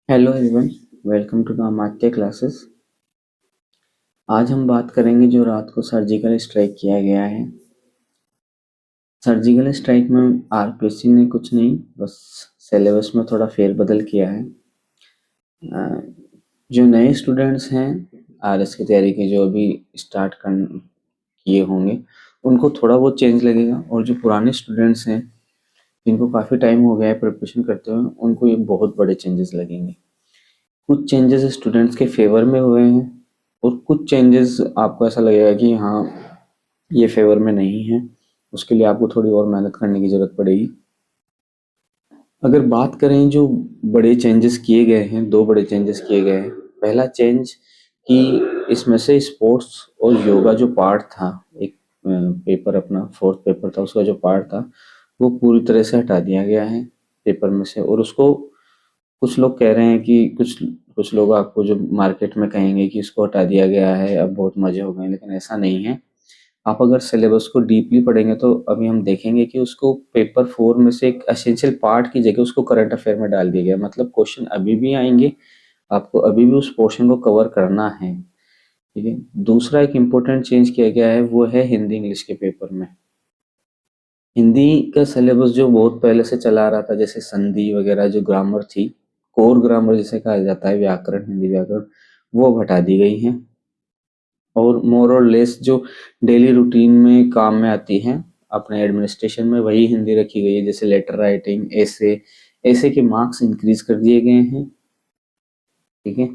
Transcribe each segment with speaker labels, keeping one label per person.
Speaker 1: Hello everyone, welcome to the Amatya classes. आज हम बात करेंगे जो रात को सर्जिकल स्ट्राइक किया गया है। सर्जिकल स्ट्राइक में आरपीसी ने कुछ नहीं, बस सिलेबस में थोड़ा फेरबदल किया है। जो नए स्टूडेंट्स हैं आरएस की तैयारी के, जो अभी स्टार्ट कर किए होंगे, उनको थोड़ा बहुत चेंज लगेगा, और जो पुराने स्टूडेंट्स हैं जिनको काफ़ी टाइम हो गया है प्रिपरेशन करते हुए, उनको ये बहुत बड़े चेंजेस लगेंगे। कुछ चेंजेस स्टूडेंट्स के फेवर में हुए हैं और कुछ चेंजेस आपको ऐसा लगेगा कि हाँ, ये फेवर में नहीं है, उसके लिए आपको थोड़ी और मेहनत करने की ज़रूरत पड़ेगी। अगर बात करें जो बड़े चेंजेस किए गए हैं, दो बड़े चेंजेस किए गए हैं। पहला चेंज कि इसमें से स्पोर्ट्स और योगा जो पार्ट था, एक पेपर अपना फोर्थ पेपर था, उसका जो पार्ट था वो पूरी तरह से हटा दिया गया है पेपर में से। और उसको कुछ लोग कह रहे हैं कि कुछ कुछ लोग आपको जो मार्केट में कहेंगे कि इसको हटा दिया गया है, अब बहुत मजे हो गए, लेकिन ऐसा नहीं है। आप अगर सिलेबस को डीपली पढ़ेंगे तो अभी हम देखेंगे कि उसको पेपर 4 में से एक एसेंशियल पार्ट की जगह उसको करंट अफेयर में डाल दिया गया। मतलब क्वेश्चन अभी भी आएंगे, आपको अभी भी उस पोर्शन को कवर करना है। ठीक है। दूसरा एक इम्पोर्टेंट चेंज किया गया है, वो है हिंदी इंग्लिश के पेपर में। हिंदी का सिलेबस जो बहुत पहले से चला आ रहा था, जैसे संधि वगैरह, जो ग्रामर थी, कोर ग्रामर जिसे कहा जाता है, व्याकरण, हिंदी व्याकरण, वो अब हटा दी गई है। और मोर और लेस जो डेली रूटीन में काम में आती हैं अपने एडमिनिस्ट्रेशन में, वही हिंदी रखी गई है। जैसे लेटर राइटिंग, ऐसे के मार्क्स इंक्रीज कर दिए गए हैं। ठीक है।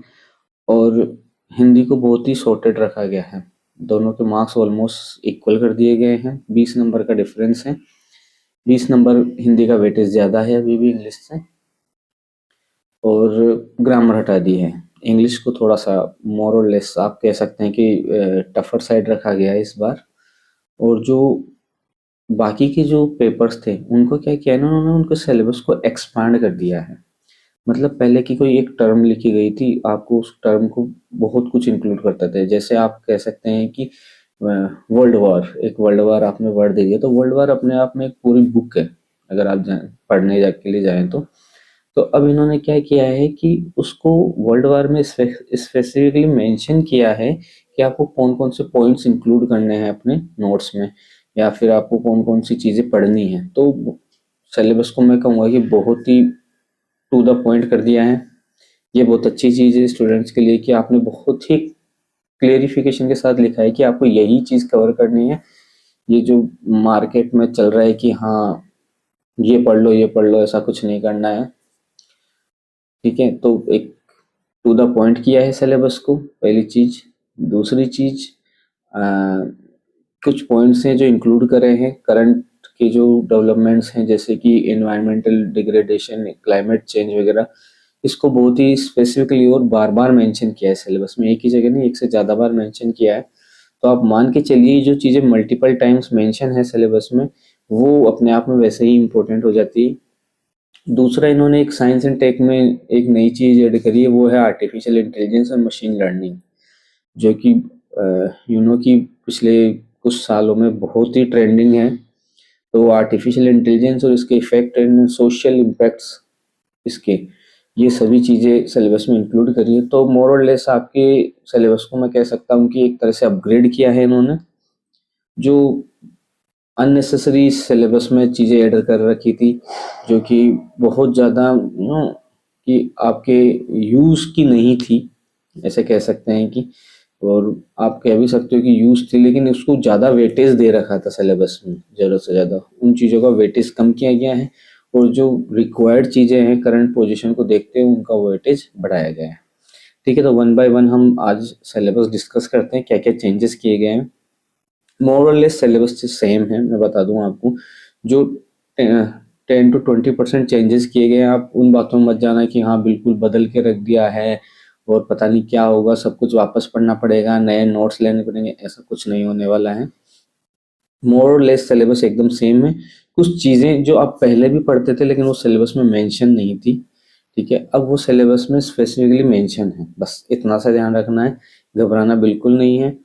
Speaker 1: और हिंदी को बहुत ही सॉर्टेड रखा गया है, दोनों के मार्क्स ऑलमोस्ट इक्वल कर दिए गए हैं। 20 नंबर का डिफरेंस है, 20 नंबर हिंदी का वेटेज ज़्यादा है अभी भी इंग्लिश से। और ग्रामर हटा दी है। इंग्लिश को थोड़ा सा मोर और लेस आप कह सकते हैं कि टफर साइड रखा गया है इस बार। और जो बाकी के जो पेपर्स थे उनको क्या किया है ना, उन्होंने उनके सिलेबस को एक्सपांड कर दिया है। मतलब पहले की कोई एक टर्म लिखी गई थी, आपको उस टर्म को बहुत कुछ इंक्लूड करता था। जैसे आप कह सकते हैं कि वर्ल्ड वार, एक वर्ल्ड वार आपने वर्ड दे दिया, तो वर्ल्ड वार अपने आप में एक पूरी बुक है, अगर आप पढ़ने के लिए जाएं तो अब इन्होंने क्या किया है कि उसको वर्ल्ड वार में स्पेसिफिकली मेंशन किया है कि आपको कौन कौन से पॉइंट्स इंक्लूड करने हैं अपने नोट्स में, या फिर आपको कौन कौन सी चीज़ें पढ़नी है। तो सिलेबस को मैं कहूँगा कि बहुत ही टू द पॉइंट कर दिया है। ये बहुत अच्छी चीज़ है स्टूडेंट्स के लिए कि आपने बहुत ही क्लेरिफिकेशन के साथ लिखा है कि आपको यही चीज़ कवर करनी है। ये जो मार्केट में चल रहा है कि हाँ, ये पढ़ लो, ये पढ़ लो, ऐसा कुछ नहीं करना है। ठीक है। तो एक टू द पॉइंट किया है सिलेबस को, पहली चीज़। दूसरी चीज़, कुछ पॉइंट्स हैं जो इंक्लूड करे हैं करंट के जो डेवलपमेंट्स हैं, जैसे कि एनवायरमेंटल डिग्रेडेशन, क्लाइमेट चेंज वगैरह। इसको बहुत ही स्पेसिफिकली और बार बार मेंशन किया है सिलेबस में, एक ही जगह नहीं, एक से ज़्यादा बार मेंशन किया है। तो आप मान के चलिए जो चीज़ें मल्टीपल टाइम्स मेंशन है सिलेबस में, वो अपने आप में वैसे ही इंपॉर्टेंट हो जाती है। दूसरा, इन्होंने एक साइंस एंड टेक में एक नई चीज़ ऐड करी है, वो है आर्टिफिशियल इंटेलिजेंस और मशीन लर्निंग, जो कि कि पिछले कुछ सालों में बहुत ही ट्रेंडिंग है। तो आर्टिफिशियल इंटेलिजेंस और इसके इफेक्ट एंड सोशल इम्पैक्ट्स, इसके ये सभी चीज़ें सिलेबस में इंक्लूड करी है। तो मोर और लेस आपके सिलेबस को मैं कह सकता हूँ कि एक तरह से अपग्रेड किया है इन्होंने। जो अननेसेसरी सिलेबस में चीज़ें ऐड कर रखी थी, जो कि बहुत ज़्यादा कि आपके यूज़ की नहीं थी, ऐसे कह सकते हैं कि। और आप कह भी सकते हो कि यूज़ थी, लेकिन उसको ज़्यादा वेटेज दे रखा था सिलेबस में, ज़रूरत से ज़्यादा उन चीज़ों का वेटेज कम किया गया है। और जो रिक्वायर्ड चीज़ें हैं करंट पोजीशन को देखते हुए, उनका वेटेज बढ़ाया गया है। ठीक है। तो वन बाय वन हम आज सिलेबस डिस्कस करते हैं, क्या क्या चेंजेस किए गए हैं। मोर और लेस सिलेबस सेम है, मैं बता दूं आपको। जो 10 to 20% चेंजेस किए गए हैं, आप उन बातों में मत जाना कि हाँ बिल्कुल बदल के रख दिया है और पता नहीं क्या होगा, सब कुछ वापस पढ़ना पड़ेगा, नए नोट्स लेने पड़ेंगे, ऐसा कुछ नहीं होने वाला है। मोर और लेस सिलेबस एकदम सेम है। कुछ चीज़ें जो आप पहले भी पढ़ते थे लेकिन वो सिलेबस में मेंशन नहीं थी, ठीक है, अब वो सिलेबस में स्पेसिफिकली मेंशन है, बस इतना सा ध्यान रखना है। घबराना बिल्कुल नहीं है,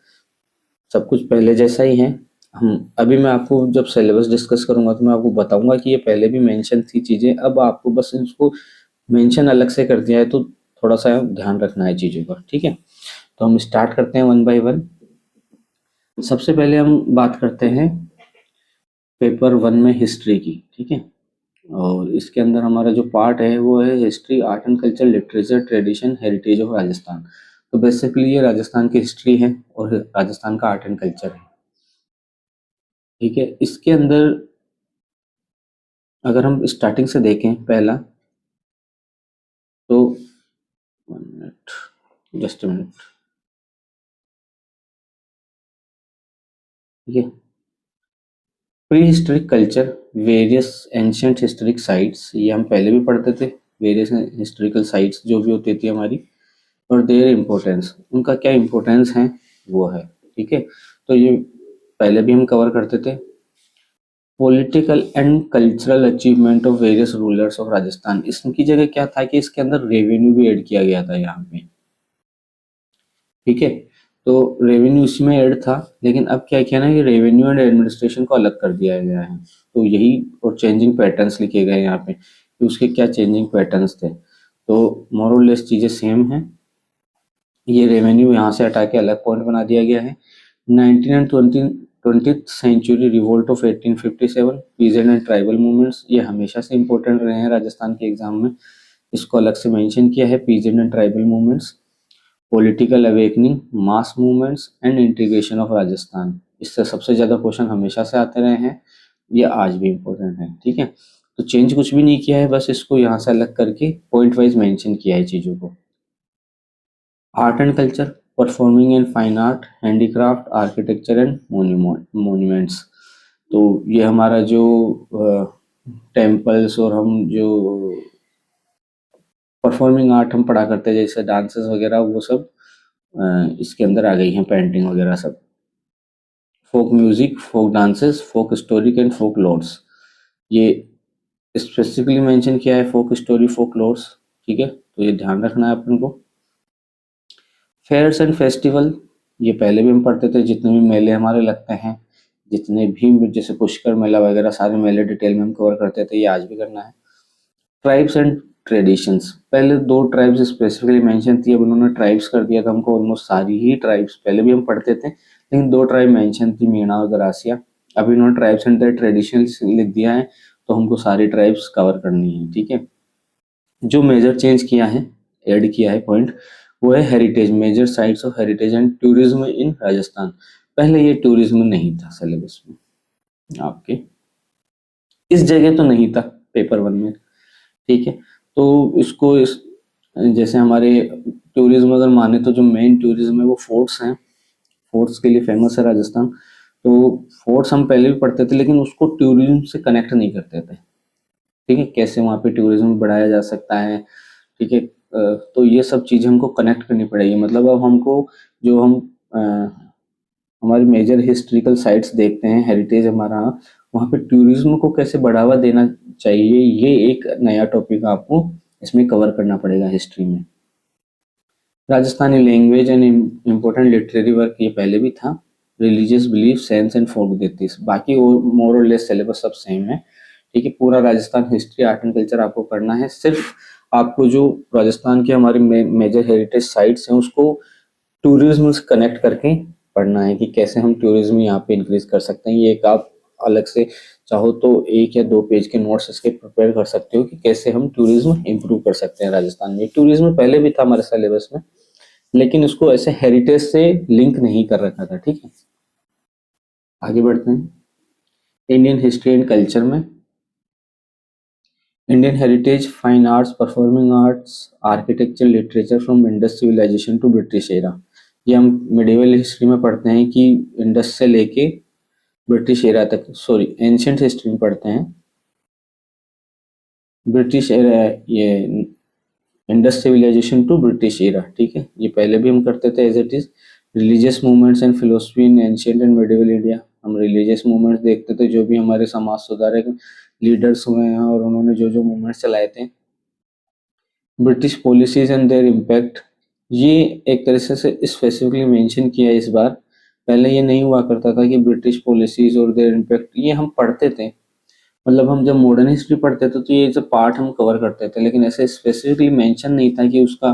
Speaker 1: सब कुछ पहले जैसा ही है। हम अभी मैं आपको जब सिलेबस डिस्कस करूंगा तो मैं आपको बताऊंगा कि ये पहले भी मेंशन थी चीज़ें, अब आपको बस इसको मेंशन अलग से कर दिया है, तो थोड़ा सा ध्यान रखना है चीज़ों का, ठीक है। तो हम स्टार्ट करते हैं वन बाय वन। सबसे पहले हम बात करते हैं पेपर वन में हिस्ट्री की, ठीक है। और इसके अंदर हमारा जो पार्ट है वो है history, art and culture, literature, tradition, heritage of Rajasthan. तो बेसिकली ये राजस्थान की हिस्ट्री है और राजस्थान का आर्ट एंड कल्चर है, ठीक है। इसके अंदर अगर हम स्टार्टिंग से देखें पहला, तो 1 मिनट, जस्ट अ मिनट, ठीक है। Pre historic culture, various ancient historic sites, ये हम पहले भी पढ़ते थे। वेरियस हिस्टोरिकल साइट्स जो भी होती थी हमारी, और देयर इम्पोर्टेंस, उनका क्या इम्पोर्टेंस है वो है, ठीक है। तो ये पहले भी हम कवर करते थे। Political and cultural achievement of various rulers of Rajasthan, इसकी जगह क्या था कि इसके अंदर रेवेन्यू भी ऐड किया गया था यहाँ पे, ठीक है। तो रेवेन्यू इसमें ऐड था, लेकिन अब क्या किया ना कि रेवेन्यू एंड एडमिनिस्ट्रेशन को अलग कर दिया गया है। तो यही, और चेंजिंग पैटर्न्स लिखे गए यहाँ पे कि उसके क्या चेंजिंग पैटर्न्स थे। तो मोर और लेस चीज़ें सेम हैं। ये रेवेन्यू यहाँ से हटा के अलग पॉइंट बना दिया गया है। 19 and 20th century revolt of 1857, peasant and tribal movements, ये हमेशा से इंपॉर्टेंट रहे हैं राजस्थान के एग्जाम में। इसको अलग से मेंशन किया है, peasant and tribal movements, political awakening, mass movements and integration of Rajasthan. इससे सबसे ज़्यादा क्वेश्चन हमेशा से आते रहे हैं, ये आज भी इम्पोर्टेंट है, ठीक है। तो चेंज कुछ भी नहीं किया है, बस इसको यहाँ से अलग करके पॉइंट वाइज मेंशन किया है चीज़ों को। Art and culture, performing and fine art, handicraft, architecture and monuments. तो ये हमारा जो टेम्पल्स और हम जो परफॉर्मिंग आर्ट हम पढ़ा करते हैं जैसे डांसेस वगैरह, वो सब इसके अंदर आ गई हैं, पेंटिंग वगैरह सब। Folk music, folk dances, folk story and folk lores, ये स्पेसिफिकली मेंशन किया है, फोक स्टोरी, फोक लोर्स, ठीक है। तो ये ध्यान रखना है अपन को। फेयर्स एंड फेस्टिवल, ये पहले भी हम पढ़ते थे, जितने भी मेले हमारे लगते हैं, जितने भी जैसे पुष्कर मेला वगैरह, सारे मेले डिटेल में हम कवर करते थे, ये आज भी करना है। ट्राइब्स एंड ट्रेडिशंस, पहले दो ट्राइब्स स्पेसिफिकली मेंशन थी, अब उन्होंने ट्राइब्स कर दिया था हमको, ऑलमोस्ट सारी ही ट्राइब्स, पहले भी हम पढ़ते थे लेकिन दो ट्राइब मेंशन थी, मीणा और गरासिया। अब इन्होंने ट्राइब्स एंड ट्रेडिशंस लिख दिया है, तो हमको सारी ट्राइब्स कवर करनी है, ठीक है। जो मेजर चेंज किया है, ऐड किया है पॉइंट, वो है heritage, major sites of heritage and tourism in Rajasthan. पहले ये टूरिज्म नहीं था सिलेबस में आपके, इस जगह तो नहीं था पेपर वन में, ठीक है। तो इसको जैसे हमारे टूरिज्म अगर माने तो जो मेन टूरिज्म है वो फोर्ट्स हैं, फोर्ट्स के लिए फेमस है राजस्थान। तो फोर्ट्स हम पहले भी पढ़ते थे लेकिन उसको टूरिज्म से कनेक्ट नहीं करते थे, ठीक है, कैसे वहाँ पे टूरिज्म बढ़ाया जा सकता है, ठीक है। तो ये सब चीज़ें हमको कनेक्ट करनी पड़ेगी, मतलब अब हमको जो हम हमारी मेजर हिस्ट्रिकल साइट्स देखते हैं, हेरिटेज हमारा, वहाँ पे टूरिज्म को कैसे बढ़ावा देना चाहिए, ये एक नया टॉपिक आपको इसमें कवर करना पड़ेगा हिस्ट्री में। Rajasthani language and important literary work, ये पहले भी था। Religious belief, sense and folk deities, बाकी मोर और लेस सिलेबस सब सेम है, ठीक है। पूरा Rajasthan history, art and culture आपको करना है। सिर्फ आपको जो राजस्थान की हमारी मेजर हेरिटेज साइट्स हैं उसको टूरिज्म से कनेक्ट करके पढ़ना है कि कैसे हम टूरिज्म यहाँ पे इंक्रीज कर सकते हैं। ये एक आप अलग से चाहो तो 1 या 2 पेज के नोट्स इसके प्रिपेयर कर सकते हो कि कैसे हम टूरिज्म इंप्रूव कर सकते हैं राजस्थान में। टूरिज्म पहले भी था हमारे सिलेबस में, लेकिन उसको ऐसे हेरिटेज से लिंक नहीं कर रखा था, ठीक है। आगे बढ़ते हैं इंडियन हिस्ट्री एंड कल्चर में। Indian heritage, fine arts, performing arts, architecture, literature from Indus civilisation to British era, ये हम मिडिवल हिस्ट्री में पढ़ते हैं कि इंडस से लेके ब्रिटिश एरा तक, सॉरी एंशियंट हिस्ट्री में पढ़ते हैं ब्रिटिश एरा, ये Indus civilisation to British era, ठीक है। ये पहले भी हम करते थे as it is. Religious movements and philosophy in ancient and medieval India, हम रिलीजियस मूवमेंट्स देखते थे, जो भी हमारे समाज सुधारक लीडर्स हुए हैं और उन्होंने जो जो मूवमेंट्स चलाए थे। British policies and there impact, ये एक तरह से स्पेसिफिकली मेंशन किया है इस बार, पहले ये नहीं हुआ करता था कि ब्रिटिश पॉलिसीज और देयर इम्पैक्ट, ये हम पढ़ते थे मतलब हम जब मॉडर्न हिस्ट्री पढ़ते थे तो ये सब पार्ट हम कवर करते थे, लेकिन ऐसे स्पेसिफिकली मेंशन नहीं था कि उसका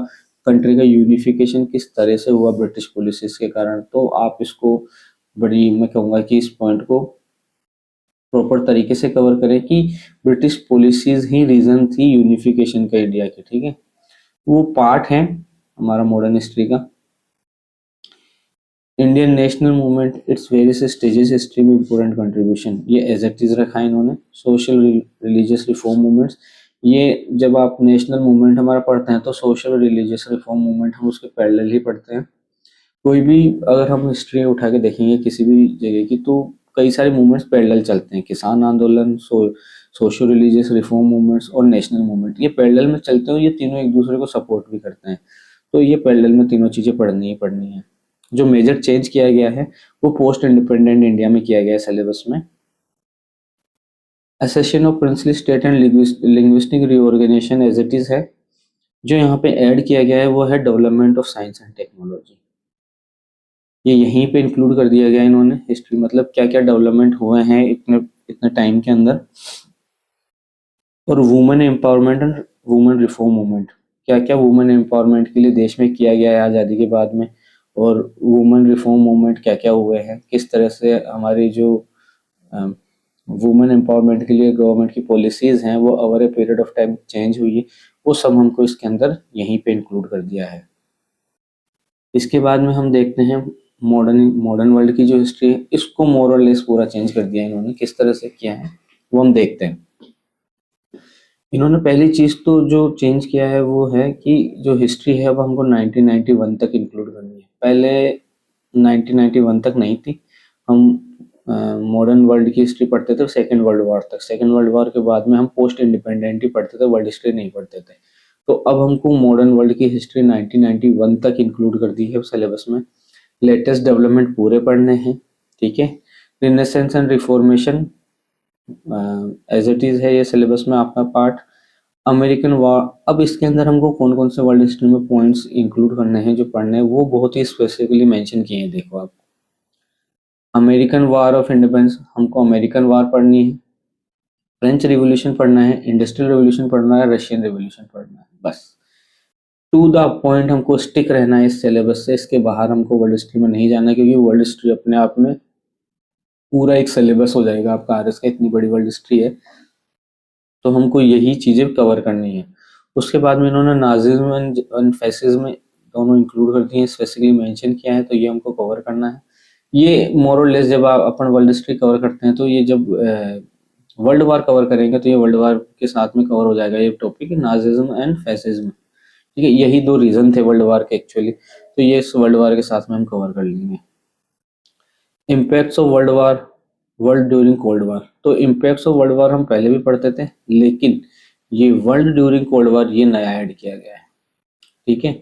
Speaker 1: कंट्री का यूनिफिकेशन किस तरह से हुआ ब्रिटिश पॉलिसीज के कारण। तो आप इसको बड़ी, मैं कहूँगा कि इस पॉइंट को प्रॉपर तरीके से कवर करें कि ब्रिटिश पॉलिसीज ही रीजन थी यूनिफिकेशन का इंडिया की, ठीक है। वो पार्ट है हमारा मॉडर्न हिस्ट्री का। Indian national movement, its various stages, history में इंपॉर्टेंट कंट्रीब्यूशन, ये एज इट इज रखा है इन्होंने। सोशल रिलीजियस रिफॉर्म मूवमेंट्स, ये जब आप नेशनल मूवमेंट हमारा पढ़ते हैं तो सोशल रिलीजियस रिफॉर्म मूवमेंट हम उसके पैरेलल ही पढ़ते हैं। कोई भी अगर हम हिस्ट्री उठा के देखेंगे किसी भी जगह की, तो कई सारे मूवमेंट्स पैरेलल चलते हैं। किसान आंदोलन, सोशल रिलीजियस रिफॉर्म मूवमेंट्स और नेशनल मूवमेंट, ये पैरेलल में चलते हैं। ये तीनों एक दूसरे को सपोर्ट भी करते हैं। तो ये पैरेलल में तीनों चीज़ें पढ़नी ही पढ़नी है। जो मेजर चेंज किया गया है वो पोस्ट इंडिपेंडेंट इंडिया में किया गया है सिलेबस में। Accession of princely state and linguistic reorganisation as it is है। जो यहाँ पे ऐड किया गया है वो है development of science and technology. ये यहीं पे इंक्लूड कर दिया गया है इन्होंने। हिस्ट्री मतलब क्या क्या डेवलपमेंट हुए हैं इतने इतने टाइम के अंदर। और women empowerment and women reform movement, क्या क्या वुमेन एम्पावरमेंट के लिए देश में किया गया है आज़ादी के बाद में। और वुमेन रिफॉर्म मूवमेंट क्या क्या हुए हैं, किस तरह से हमारी जो वुमेन एम्पावरमेंट के लिए गवर्नमेंट की पॉलिसीज हैं वो over a period of time change हुई है, वो सब हमको इसके अंदर यहीं पे इंक्लूड कर दिया है। इसके बाद में हम देखते हैं मॉडर्न मॉडर्न वर्ल्ड की जो हिस्ट्री है, इसको मोर और लेस पूरा चेंज कर दिया इन्होंने। किस तरह से किया है वो हम देखते हैं। इन्होंने पहली चीज तो जो चेंज किया है वो है कि जो हिस्ट्री है वो हमको 1991 तक इंक्लूड करनी है। पहले 1991 तक नहीं थी। हम मॉडर्न वर्ल्ड की हिस्ट्री पढ़ते थे सेकेंड वर्ल्ड वॉर तक। सेकेंड वर्ल्ड वॉर के बाद में हम पोस्ट इंडिपेंडेंट ही पढ़ते थे, वर्ल्ड हिस्ट्री नहीं पढ़ते थे। तो अब हमको मॉडर्न वर्ल्ड की हिस्ट्री 1991 तक इंक्लूड कर दी है सिलेबस में। लेटेस्ट डेवलपमेंट पूरे पढ़ने हैं, ठीक है। Renaissance and reformation as it is है ये सिलेबस में आपका पार्ट। अमेरिकन वॉर, अब इसके अंदर हमको कौन कौन से वर्ल्ड हिस्ट्री में पॉइंट्स इंक्लूड करने हैं जो पढ़ने हैं वो बहुत ही स्पेसिफिकली मेंशन किए हैं। देखो आप, अमेरिकन वॉर ऑफ इंडिपेंडेंस, हमको अमेरिकन वॉर पढ़नी है। फ्रेंच रिवॉल्यूशन पढ़ना है, इंडस्ट्रियल रिवॉल्यूशन पढ़ना है, रशियन रिवॉल्यूशन पढ़ना है। बस टू द पॉइंट हमको स्टिक रहना है इस सिलेबस से। इसके बाहर हमको वर्ल्ड हिस्ट्री में नहीं जाना, क्योंकि वर्ल्ड हिस्ट्री अपने आप में पूरा एक सिलेबस हो जाएगा आपका आरएस का। इतनी बड़ी वर्ल्ड हिस्ट्री है तो हमको यही चीजें कवर करनी है। उसके बाद में इन्होंने नाजिज्म एंड फैसिज्म दोनों इंक्लूड कर दिए हैं, स्पेसिफिकली मेंशन किया है, तो ये हमको कवर करना है। ये मोर और लेस जब आप अपन वर्ल्ड हिस्ट्री कवर करते हैं तो ये जब वर्ल्ड वार कवर करेंगे तो ये वर्ल्ड वार के साथ में कवर हो जाएगा ये टॉपिक, नाजिज्म एंड फैसिज्म, ठीक है। यही दो रीजन थे वर्ल्ड वार के एक्चुअली, तो ये इस वर्ल्ड वार के साथ में हम कवर कर लेंगे। Impacts of world war, world during cold war, तो इम्पैक्ट्स ऑफ वर्ल्ड वार हम पहले भी पढ़ते थे, लेकिन ये वर्ल्ड ड्यूरिंग कोल्ड वार ये नया ऐड किया गया है, ठीक है।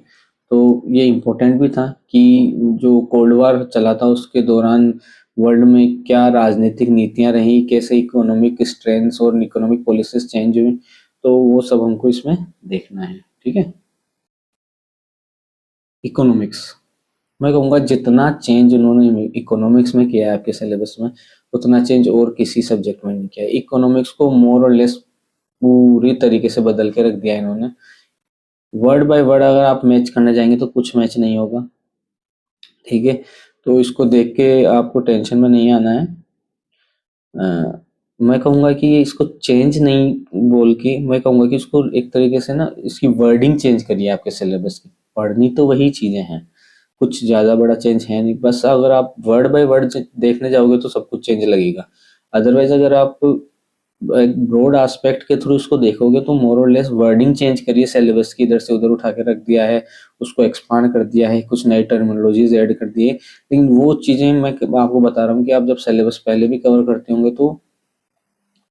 Speaker 1: तो ये इम्पोर्टेंट भी था कि जो कोल्ड वार चला था उसके दौरान वर्ल्ड में क्या राजनीतिक नीतियां रही, कैसे इकोनॉमिक स्ट्रेंथ्स और इकोनॉमिक पॉलिसीज चेंज हुई, तो वो सब हमको इसमें देखना है, ठीक है। इकोनॉमिक्स, मैं कहूँगा जितना चेंज उन्होंने इकोनॉमिक्स में किया है आपके सिलेबस में, उतना चेंज और किसी सब्जेक्ट में नहीं किया है। इकोनॉमिक्स को मोर और लेस पूरी तरीके से बदल के रख दिया इन्होंने। वर्ड बाय वर्ड अगर आप मैच करने जाएंगे तो कुछ मैच नहीं होगा, ठीक है। तो इसको देख के आपको टेंशन में नहीं आना है। मैं कहूँगा कि इसको चेंज नहीं बोल के, मैं कहूँगा कि इसको एक तरीके से ना इसकी वर्डिंग चेंज करिए आपके सिलेबस की। पढ़नी तो वही चीज़ें हैं, कुछ ज़्यादा बड़ा चेंज है नहीं। बस अगर आप वर्ड बाय वर्ड देखने जाओगे तो सब कुछ चेंज लगेगा। अदरवाइज अगर आप एक ब्रॉड एस्पेक्ट के थ्रू इसको देखोगे तो मोर और लेस वर्डिंग चेंज करिए सिलेबस की, इधर से उधर उठा के रख दिया है, उसको एक्सपांड कर दिया है, कुछ नई टर्मिनोलॉजीज ऐड कर दिए। लेकिन वो चीज़ें मैं आपको बता रहा हूँ कि आप जब सिलेबस पहले भी कवर करते होंगे तो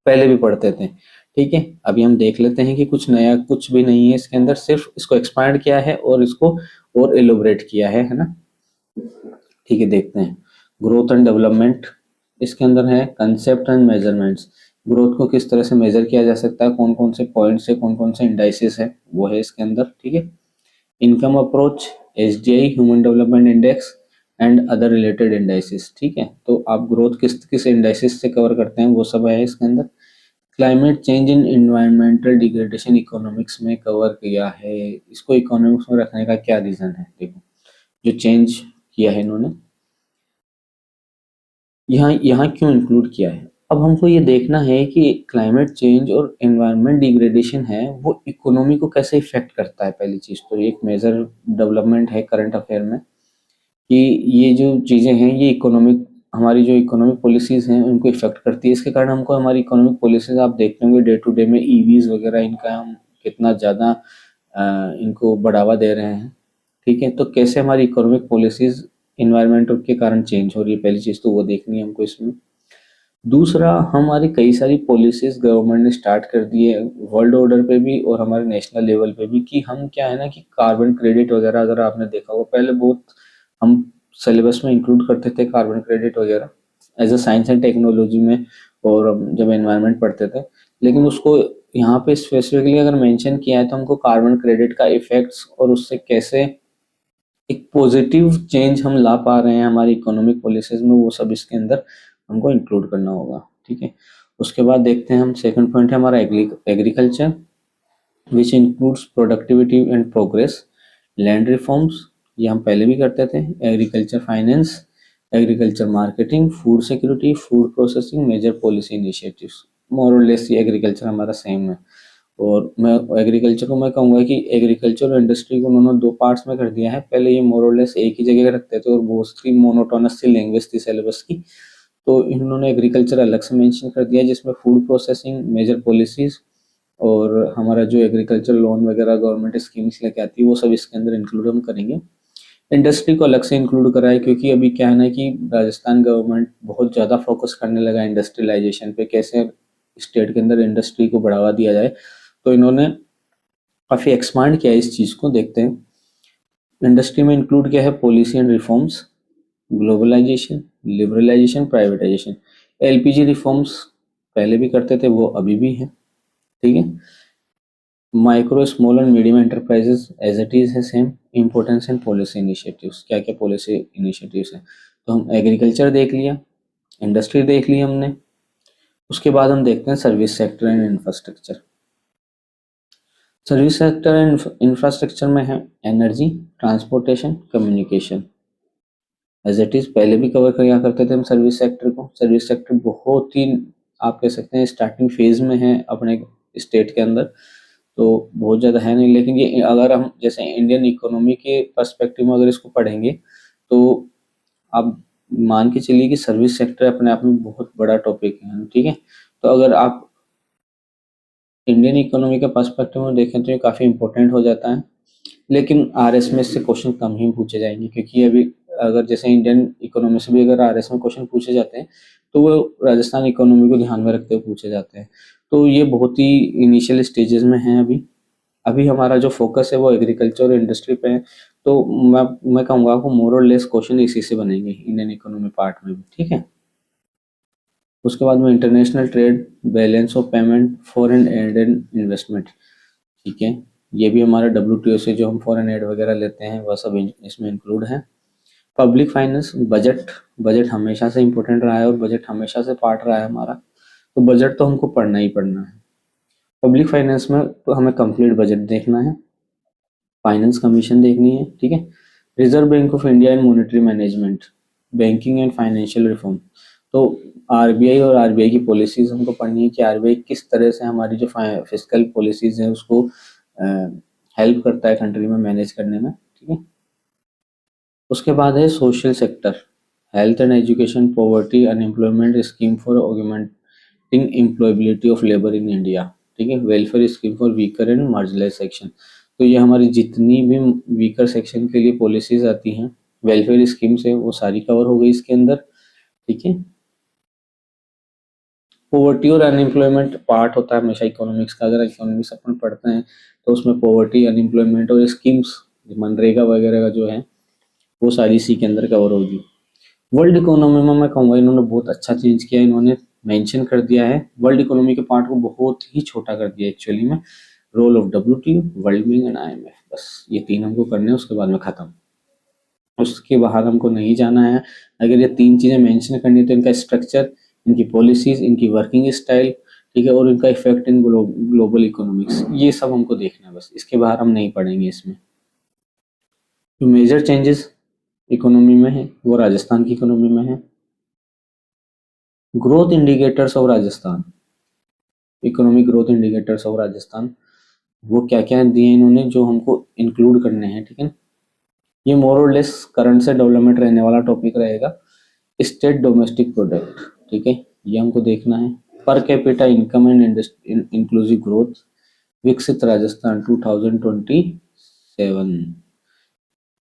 Speaker 1: पहले भी पढ़ते थे, ठीक है। अभी हम देख लेते हैं कि कुछ नया कुछ भी नहीं है इसके अंदर, सिर्फ इसको एक्सपांड किया है और इसको और एलोबरेट किया है ना, ठीक है। देखते हैं ग्रोथ एंड डेवलपमेंट, इसके अंदर है कंसेप्ट एंड मेजरमेंट्स। ग्रोथ को किस तरह से मेजर किया जा सकता है, कौन कौन से पॉइंट्स है, कौन कौन से इंडाइसिस है, वो है इसके अंदर, ठीक है। Income approach, SDI, human development index and other related indices, ठीक है। तो आप ग्रोथ किस किस इंडाइसिस से कवर करते हैं वो सब है इसके अंदर। Climate change in environmental degradation economics में कवर किया है। इसको इकोनॉमिक्स में रखने का क्या रीजन है? देखो, जो चेंज किया है इन्होंने, यहाँ यहाँ क्यों इंक्लूड किया है। अब हमको ये देखना है कि क्लाइमेट चेंज और एनवायरनमेंट डिग्रेडेशन है वो इकोनॉमी को कैसे इफेक्ट करता है। पहली चीज तो ये एक मेजर डेवलपमेंट है करंट अफेयर में कि ये जो चीजें हैं ये इकोनॉमिक, हमारी जो इकोनॉमिक पॉलिसीज हैं उनको इफेक्ट करती है। इसके कारण हमको हमारी इकोनॉमिक पॉलिसीज आप देखते होंगे डे टू डे में ईवीज वगैरह, इनका हम कितना ज़्यादा इनको बढ़ावा दे रहे हैं। ठीक है, तो कैसे हमारी इकोनॉमिक पॉलिसीज इन्वायरमेंट के कारण चेंज हो रही है, पहली चीज़ तो वो देखनी है हमको इसमें। दूसरा, हमारी कई सारी पॉलिसीज गवर्नमेंट ने स्टार्ट कर दी है वर्ल्ड ऑर्डर पे भी और हमारे नेशनल लेवल पे भी, कि हम क्या है ना कि कार्बन क्रेडिट वगैरह, अगर आपने देखा होगा पहले बहुत हम सिलेबस में इंक्लूड करते थे कार्बन क्रेडिट वगैरह as a science and technology में, और हम जब एनवायरनमेंट पढ़ते थे, लेकिन उसको यहाँ पे स्पेसिफिकली अगर मेंशन किया है तो हमको कार्बन क्रेडिट का इफेक्ट्स और उससे कैसे एक पॉजिटिव चेंज हम ला पा रहे हैं हमारी इकोनॉमिक पॉलिसीज में, वो सब इसके अंदर हमको इंक्लूड करना होगा। ठीक है, उसके बाद देखते हैं हम, सेकंड पॉइंट है हमारा agriculture which includes productivity and progress, land reforms, ये हम पहले भी करते थे, agriculture finance, agriculture marketing, food security, food processing, major policy initiatives. More और लेस ये एग्रीकल्चर हमारा सेम है। और मैं एग्रीकल्चर को मैं कहूँगा कि एग्रीकल्चर और इंडस्ट्री को उन्होंने दो पार्ट्स में कर दिया है। पहले ये मोर और लेस एक ही जगह रखते थे और बहुत सी मोनोटोनस सी लैंग्वेज थी सिलेबस की, तो इन्होंने एग्रीकल्चर अलग से मेंशन कर दिया जिसमें फूड प्रोसेसिंग, मेजर पॉलिसीज और हमारा जो एग्रीकल्चर लोन वगैरह गवर्नमेंट स्कीम्स लेके आती है वो सब इसके अंदर इंक्लूड हम करेंगे। इंडस्ट्री को अलग से इंक्लूड करा है क्योंकि अभी क्या है ना कि राजस्थान गवर्नमेंट बहुत ज़्यादा फोकस करने लगा इंडस्ट्रियलाइजेशन पे, कैसे स्टेट के अंदर इंडस्ट्री को बढ़ावा दिया जाए, तो इन्होंने काफ़ी एक्सपांड किया है इस चीज़ को। देखते हैं इंडस्ट्री में इंक्लूड किया है policy and reforms, globalisation, liberalisation, privatisation. LPG reforms पहले भी करते थे, वो अभी भी हैं। ठीक है, micro small and medium enterprises as it is है same. Importance and policy initiatives, क्या क्या पॉलिसी इनिशिएटिव्स हैं, तो हम एग्रीकल्चर देख लिया, इंडस्ट्री देख ली हमने। उसके बाद हम देखते हैं service sector and infrastructure. Service sector and infrastructure में है energy, transportation, communication. As it is पहले भी कवर किया करते थे हम सर्विस सेक्टर को। सर्विस सेक्टर बहुत ही, आप कह सकते हैं स्टार्टिंग फेज में है अपने स्टेट के अंदर, तो बहुत ज़्यादा है नहीं, लेकिन ये अगर हम जैसे इंडियन इकोनॉमी के पर्सपेक्टिव में अगर इसको पढ़ेंगे तो आप मान के चलिए कि सर्विस सेक्टर अपने आप में बहुत बड़ा टॉपिक है। ठीक है, तो अगर आप इंडियन इकोनॉमी के पर्सपेक्टिव में देखें तो ये काफ़ी इंपॉर्टेंट हो जाता है, लेकिन आरएस में इससे क्वेश्चन कम ही पूछे जाएंगे क्योंकि अभी अगर जैसे इंडियन इकोनॉमी से भी अगर आरएस में क्वेश्चन पूछे जाते हैं तो वो राजस्थान इकोनॉमी को ध्यान में रखते हुए पूछे जाते हैं। तो ये बहुत ही इनिशियल स्टेजेस में है अभी। अभी हमारा जो फोकस है वो एग्रीकल्चर और इंडस्ट्री पे है, तो मैं कहूँगा आपको मोर और लेस क्वेश्चन इसी से बनेंगे इंडियन इकोनॉमी पार्ट में भी। ठीक है, उसके बाद में international trade, balance of payment, foreign add and investment. ठीक है, ये भी हमारा WTO से जो हम फॉरेन एड वगैरह लेते हैं वह सब इसमें इंक्लूड है। पब्लिक फाइनेंस, बजट, बजट हमेशा से इम्पोर्टेंट रहा है और बजट हमेशा से पार्ट रहा है हमारा, तो बजट तो हमको पढ़ना ही पढ़ना है। पब्लिक फाइनेंस में तो हमें कंप्लीट बजट देखना है, फाइनेंस कमीशन देखनी है। ठीक है, reserve bank of India and monetary management, banking and financial reform, तो आरबीआई और आरबीआई की पॉलिसीज हमको पढ़नी है कि आरबीआई किस तरह से हमारी जो फिस्कल पॉलिसीज हैं उसको हेल्प करता है कंट्री में मैनेज करने में। ठीक है, उसके बाद है social sector, health and education, poverty, unemployment scheme for augmenting employability of labour in India. ठीक है, welfare scheme for weaker and marginalise section, तो ये हमारी जितनी भी वीकर सेक्शन के लिए पॉलिसीज आती हैं वेलफेयर स्कीम से वो सारी कवर हो गई इसके अंदर। ठीक है, पॉवर्टी और अनएम्प्लॉयमेंट पार्ट होता है हमेशा इकोनॉमिक्स का, अगर इकोनॉमिक्स अपन पढ़ते हैं तो उसमें पॉवर्टी, अनएम्प्लॉयमेंट और स्कीम्स मनरेगा वगैरह का जो है वो सारी इसी के अंदर कवर होगी। वर्ल्ड इकोनॉमी में मैं कहूँगा इन्होंने बहुत अच्छा चेंज किया, इन्होंने मेंशन कर दिया है वर्ल्ड इकोनॉमी के पार्ट को बहुत ही छोटा कर दिया एक्चुअली में। Role of WTO, world bank and IMF, बस ये तीन हमको करने हैं, उसके बाद में खत्म, उसके बाहर हमको नहीं जाना है। अगर ये तीन चीज़ें मेंशन करनी है तो इनका स्ट्रक्चर, इनकी पॉलिसीज, इनकी वर्किंग स्टाइल, ठीक है, और इनका इफेक्ट इन ग्लोबल इकोनॉमिक्स, ये सब हमको देखना है बस, इसके बाहर हम नहीं पढ़ेंगे। इसमें जो मेजर चेंजेस इकोनॉमी में है वो राजस्थान की इकोनॉमी में है। Growth indicators of Rajasthan, economic growth indicators of Rajasthan, वो क्या क्या दिए इन्होंने जो हमको इंक्लूड करने हैं, ठीक है। ये मोर और लेस करंट से डेवलपमेंट रहने वाला टॉपिक रहेगा। स्टेट डोमेस्टिक प्रोडक्ट, ठीक है, ये हमको देखना है। Per capita income and inclusive growth, विकसित राजस्थान 2027,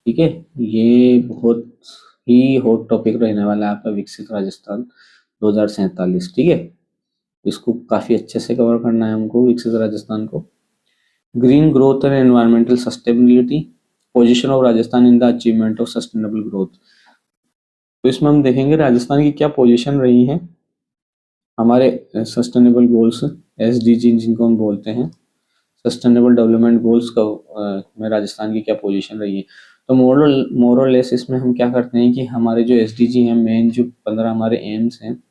Speaker 1: ठीक है। ये बहुत ही हॉट टॉपिक रहने वाला है आपका विकसित राजस्थान 2047, ठीक है। इसको काफी अच्छे से कवर करना है हमको विकसित राजस्थान को। Green growth and environmental sustainability, position of Rajasthan in the achievement of sustainable growth. तो इसमें हम देखेंगे राजस्थान की क्या पोजीशन रही है हमारे सस्टेनेबल गोल्स, एसडीजी जिनको हम बोलते हैं, सस्टेनेबल डेवलपमेंट गोल्स का में राजस्थान की क्या पोजीशन रही है। तो मोर और लेस इसमें हम क्या करते हैं कि हमारे जो एसडीजी हैं, मेन जो 15 हमारे एम्स हैं,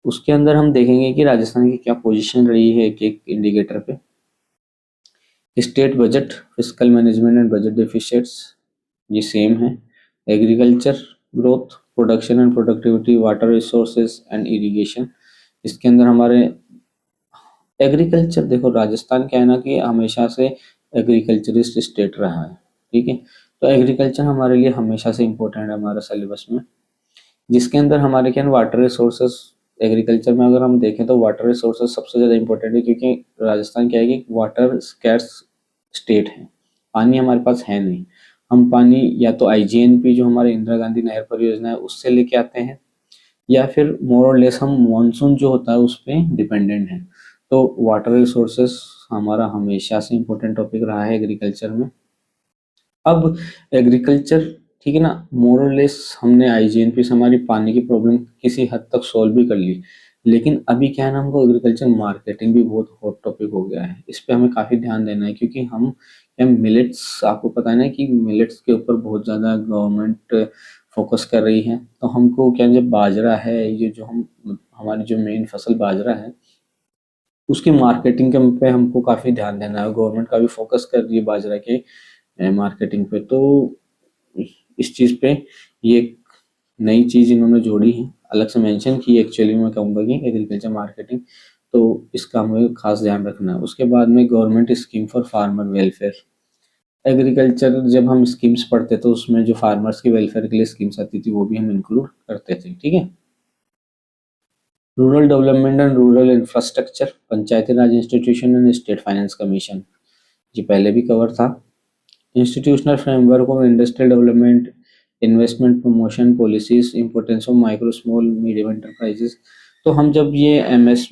Speaker 1: उसके अंदर हम देखेंगे कि राजस्थान की क्या पोजीशन रही है एक एक इंडिकेटर पे। State budget, fiscal management and budget deficits, ये सेम है। Agriculture growth, production and productivity, water resources and irrigation, इसके अंदर हमारे एग्रीकल्चर, देखो राजस्थान क्या है ना कि हमेशा से एग्रीकल्चरिस्ट स्टेट रहा है, ठीक है। तो एग्रीकल्चर हमारे लिए हमेशा से इम्पोर्टेंट है हमारे सिलेबस में, जिसके अंदर हमारे क्या वाटर रिसोर्सेज, एग्रीकल्चर में अगर हम देखें तो वाटर रिसोर्सेज सबसे ज़्यादा इंपॉर्टेंट है, क्योंकि राजस्थान क्या है कि वाटर स्कैर्स स्टेट है, पानी हमारे पास है नहीं। हम पानी या तो आईजीएनपी जो हमारे इंदिरा गांधी नहर परियोजना है उससे लेके आते हैं, या फिर मोर और लेस हम मानसून जो होता है उस पर डिपेंडेंट है। तो वाटर रिसोर्सेस हमारा हमेशा से इम्पोर्टेंट टॉपिक रहा है एग्रीकल्चर में। अब एग्रीकल्चर, ठीक है ना, मोर और लेस हमने आईजीएनपी से हमारी पानी की प्रॉब्लम किसी हद तक सॉल्व भी कर ली, लेकिन अभी क्या है ना, हमको एग्रीकल्चर मार्केटिंग भी बहुत हॉट टॉपिक हो गया है। इस पे हमें काफ़ी ध्यान देना है, क्योंकि हम मिलेट्स, आपको पता है ना कि मिलेट्स के ऊपर बहुत ज़्यादा गवर्नमेंट फोकस कर रही है। तो हमको क्या, जब बाजरा है, ये जो हमारी जो मेन फसल बाजरा है, उसकी मार्केटिंग के पे हमको काफ़ी ध्यान देना है। गवर्नमेंट काफ़ी फोकस कर रही है बाजरा के मार्केटिंग पे। तो इस चीज़ पे ये नई चीज़ इन्होंने जोड़ी है, अलग से मेंशन की है। एक्चुअली मैं कहूँगा कि एग्रीकल्चर मार्केटिंग, तो इसका हमें खास ध्यान रखना है। उसके बाद में government scheme for farmer welfare, agriculture जब हम स्कीम्स पढ़ते तो उसमें जो फार्मर्स की वेलफेयर के लिए स्कीम्स आती थी वो भी हम इंक्लूड करते थे, ठीक है। Rural development and rural infrastructure, Panchayati Raj institution and state finance commission, ये पहले भी कवर था। Institutional framework of industrial development, investment promotion policies, importance of micro small medium enterprises. तो हम जब ये एमएस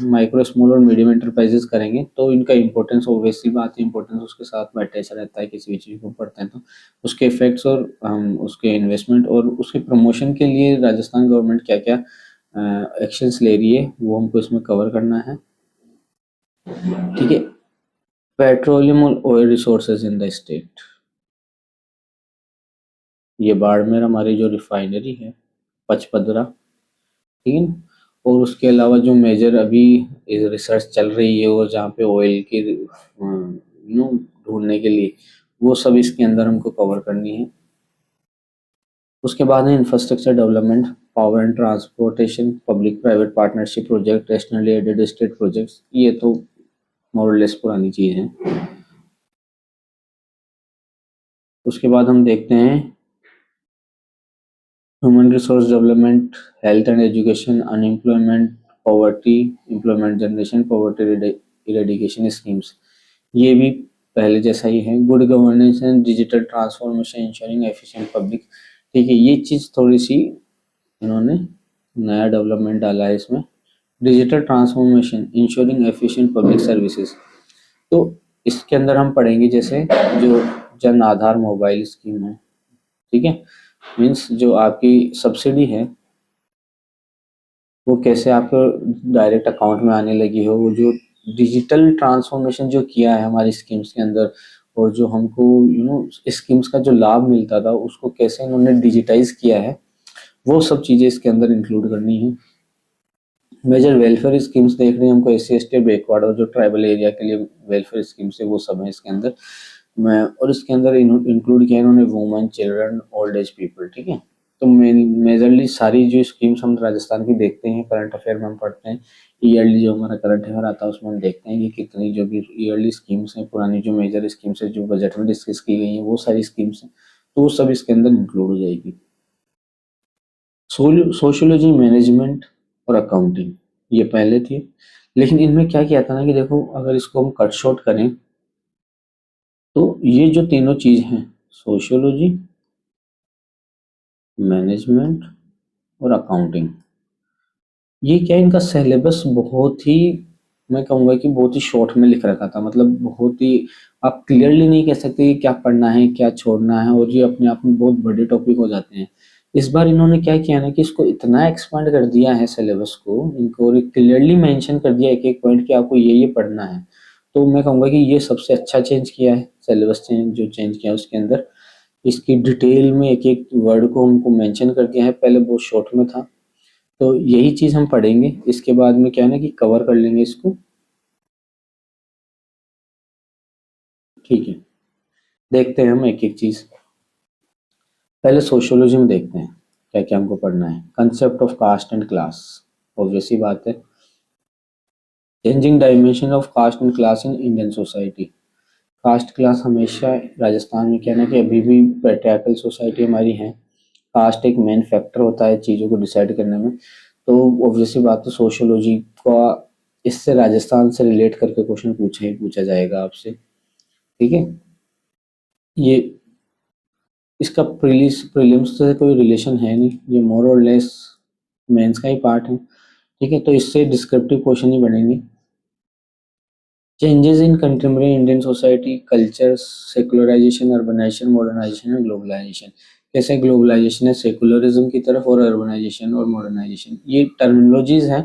Speaker 1: माइक्रो स्मॉल और मीडियम एंटरप्राइजेस करेंगे तो इनका इंपॉर्टेंस, ऑब्वियसली बात है, इंपॉर्टेंस उसके साथ में अटैच रहता है। किसी भी चीज़ को पढ़ते हैं तो उसके इफेक्ट्स और हम उसके इन्वेस्टमेंट और उसके प्रमोशन के लिए राजस्थान गवर्नमेंट क्या क्या एक्शंस ले रही है वो हमको इसमें कवर करना है, ठीक है। पेट्रोलियम और oil resources in the state, ये बाड़मेर हमारी जो रिफाइनरी है, पचपदरा, ठीक है ना। और उसके अलावा जो मेजर अभी रिसर्च चल रही है और जहाँ पे ऑयल की ढूंढने के लिए, वो सब इसके अंदर हमको कवर करनी है। उसके बाद है infrastructure development, power and transportation, public private partnership project, nationally aided state projects, ये तो मोरलेस पुरानी चीज़ है। उसके बाद हम देखते हैं human resource development, health and education, unemployment, poverty, employment generation, poverty eradication schemes, ये भी पहले जैसा ही है। Good governance and digital transformation, ensuring efficient public, ठीक है। ये चीज़ थोड़ी सी इन्होंने नया डेवलपमेंट डाला है इसमें, digital transformation, ensuring efficient public services. तो इसके अंदर हम पढ़ेंगे जैसे जो जन आधार मोबाइल स्कीम है, ठीक है, मीन्स जो आपकी सब्सिडी है वो कैसे आपको डायरेक्ट अकाउंट में आने लगी हो। वो जो डिजिटल ट्रांसफॉर्मेशन जो किया है हमारी स्कीम्स के अंदर, और जो हमको स्कीम्स का जो लाभ मिलता था उसको कैसे इन्होंने डिजिटाइज किया है, वो सब चीज़ें इसके अंदर इंक्लूड करनी है। मेजर वेलफेयर स्कीम्स देख रहे हैं हमको, SC ST बैकवर्ड और जो ट्राइबल एरिया के लिए वेलफेयर स्कीम्स है वो सब है इसके अंदर। मैं और इसके अंदर इंक्लूड किया इन्होंने women, children, old age people, ठीक है। तो मेजरली सारी जो स्कीम्स हम राजस्थान की देखते हैं, करंट अफेयर में हम पढ़ते हैं, ईयरली जो हमारा करंट अफेयर आता है उसमें हम देखते हैं कि कितनी जो भी ईयरली स्कीम्स हैं, पुरानी जो मेजर स्कीम्स है जो बजट में डिस्कस की गई हैं वो सारी स्कीम्स हैं, तो वो सब इसके अंदर इंक्लूड हो जाएगी। सोशियोलॉजी, मैनेजमेंट और अकाउंटिंग ये पहले थी, लेकिन इनमें क्या किया था ना कि देखो अगर इसको हम कट शॉर्ट करें तो ये जो तीनों चीज हैं, सोशियोलॉजी, मैनेजमेंट और अकाउंटिंग, ये क्या इनका सिलेबस बहुत ही, मैं कहूँगा कि बहुत ही शॉर्ट में लिख रखा था, मतलब बहुत ही आप क्लियरली नहीं कह सकते कि क्या पढ़ना है क्या छोड़ना है, और ये अपने आप में बहुत बड़े टॉपिक हो जाते हैं। इस बार इन्होंने क्या किया ना कि इसको इतना एक्सपांड कर दिया है सिलेबस को इनको, और क्लियरली मेंशन कर दिया एक एक पॉइंट कि आपको ये पढ़ना है। तो मैं कहूँगा कि ये सबसे अच्छा चेंज किया है, सिलेबस चेंज जो चेंज किया उसके अंदर इसकी डिटेल में एक एक वर्ड को हमको मेंशन कर दिया है, पहले बहुत शॉर्ट में था। तो यही चीज हम पढ़ेंगे, इसके बाद में क्या है ना कि कवर कर लेंगे इसको, ठीक है। देखते हैं हम एक एक चीज, पहले सोशियोलॉजी में देखते हैं क्या क्या हमको पढ़ना है। Concept of caste and class, obvious सी बात है, changing dimension of caste and class in Indian society. Caste class हमेशा राजस्थान में क्या है ना कि अभी भी पैट्रियार्कल सोसाइटी हमारी है, कास्ट एक मेन फैक्टर होता है चीज़ों को डिसाइड करने में। तो ऑब्वियसली बात है सोशियोलॉजी का इससे राजस्थान से रिलेट करके क्वेश्चन पूछा ही पूछा जाएगा आपसे, ठीक है। ये इसका प्रीलिम्स से कोई रिलेशन है नहीं, ये मोर और लेस मेंस का ही पार्ट है, ठीक है। तो इससे डिस्क्रिप्टिव क्वेश्चन ही बनेंगे। Changes in contemporary Indian society, culture, secularisation, urbanisation, modernisation and globalisation. कैसे ग्लोबलाइजेशन है सेकुलरिज्म की तरफ, और अर्बनाइजेशन और मॉडर्नाइजेशन, ये टर्मिनोलॉजीज हैं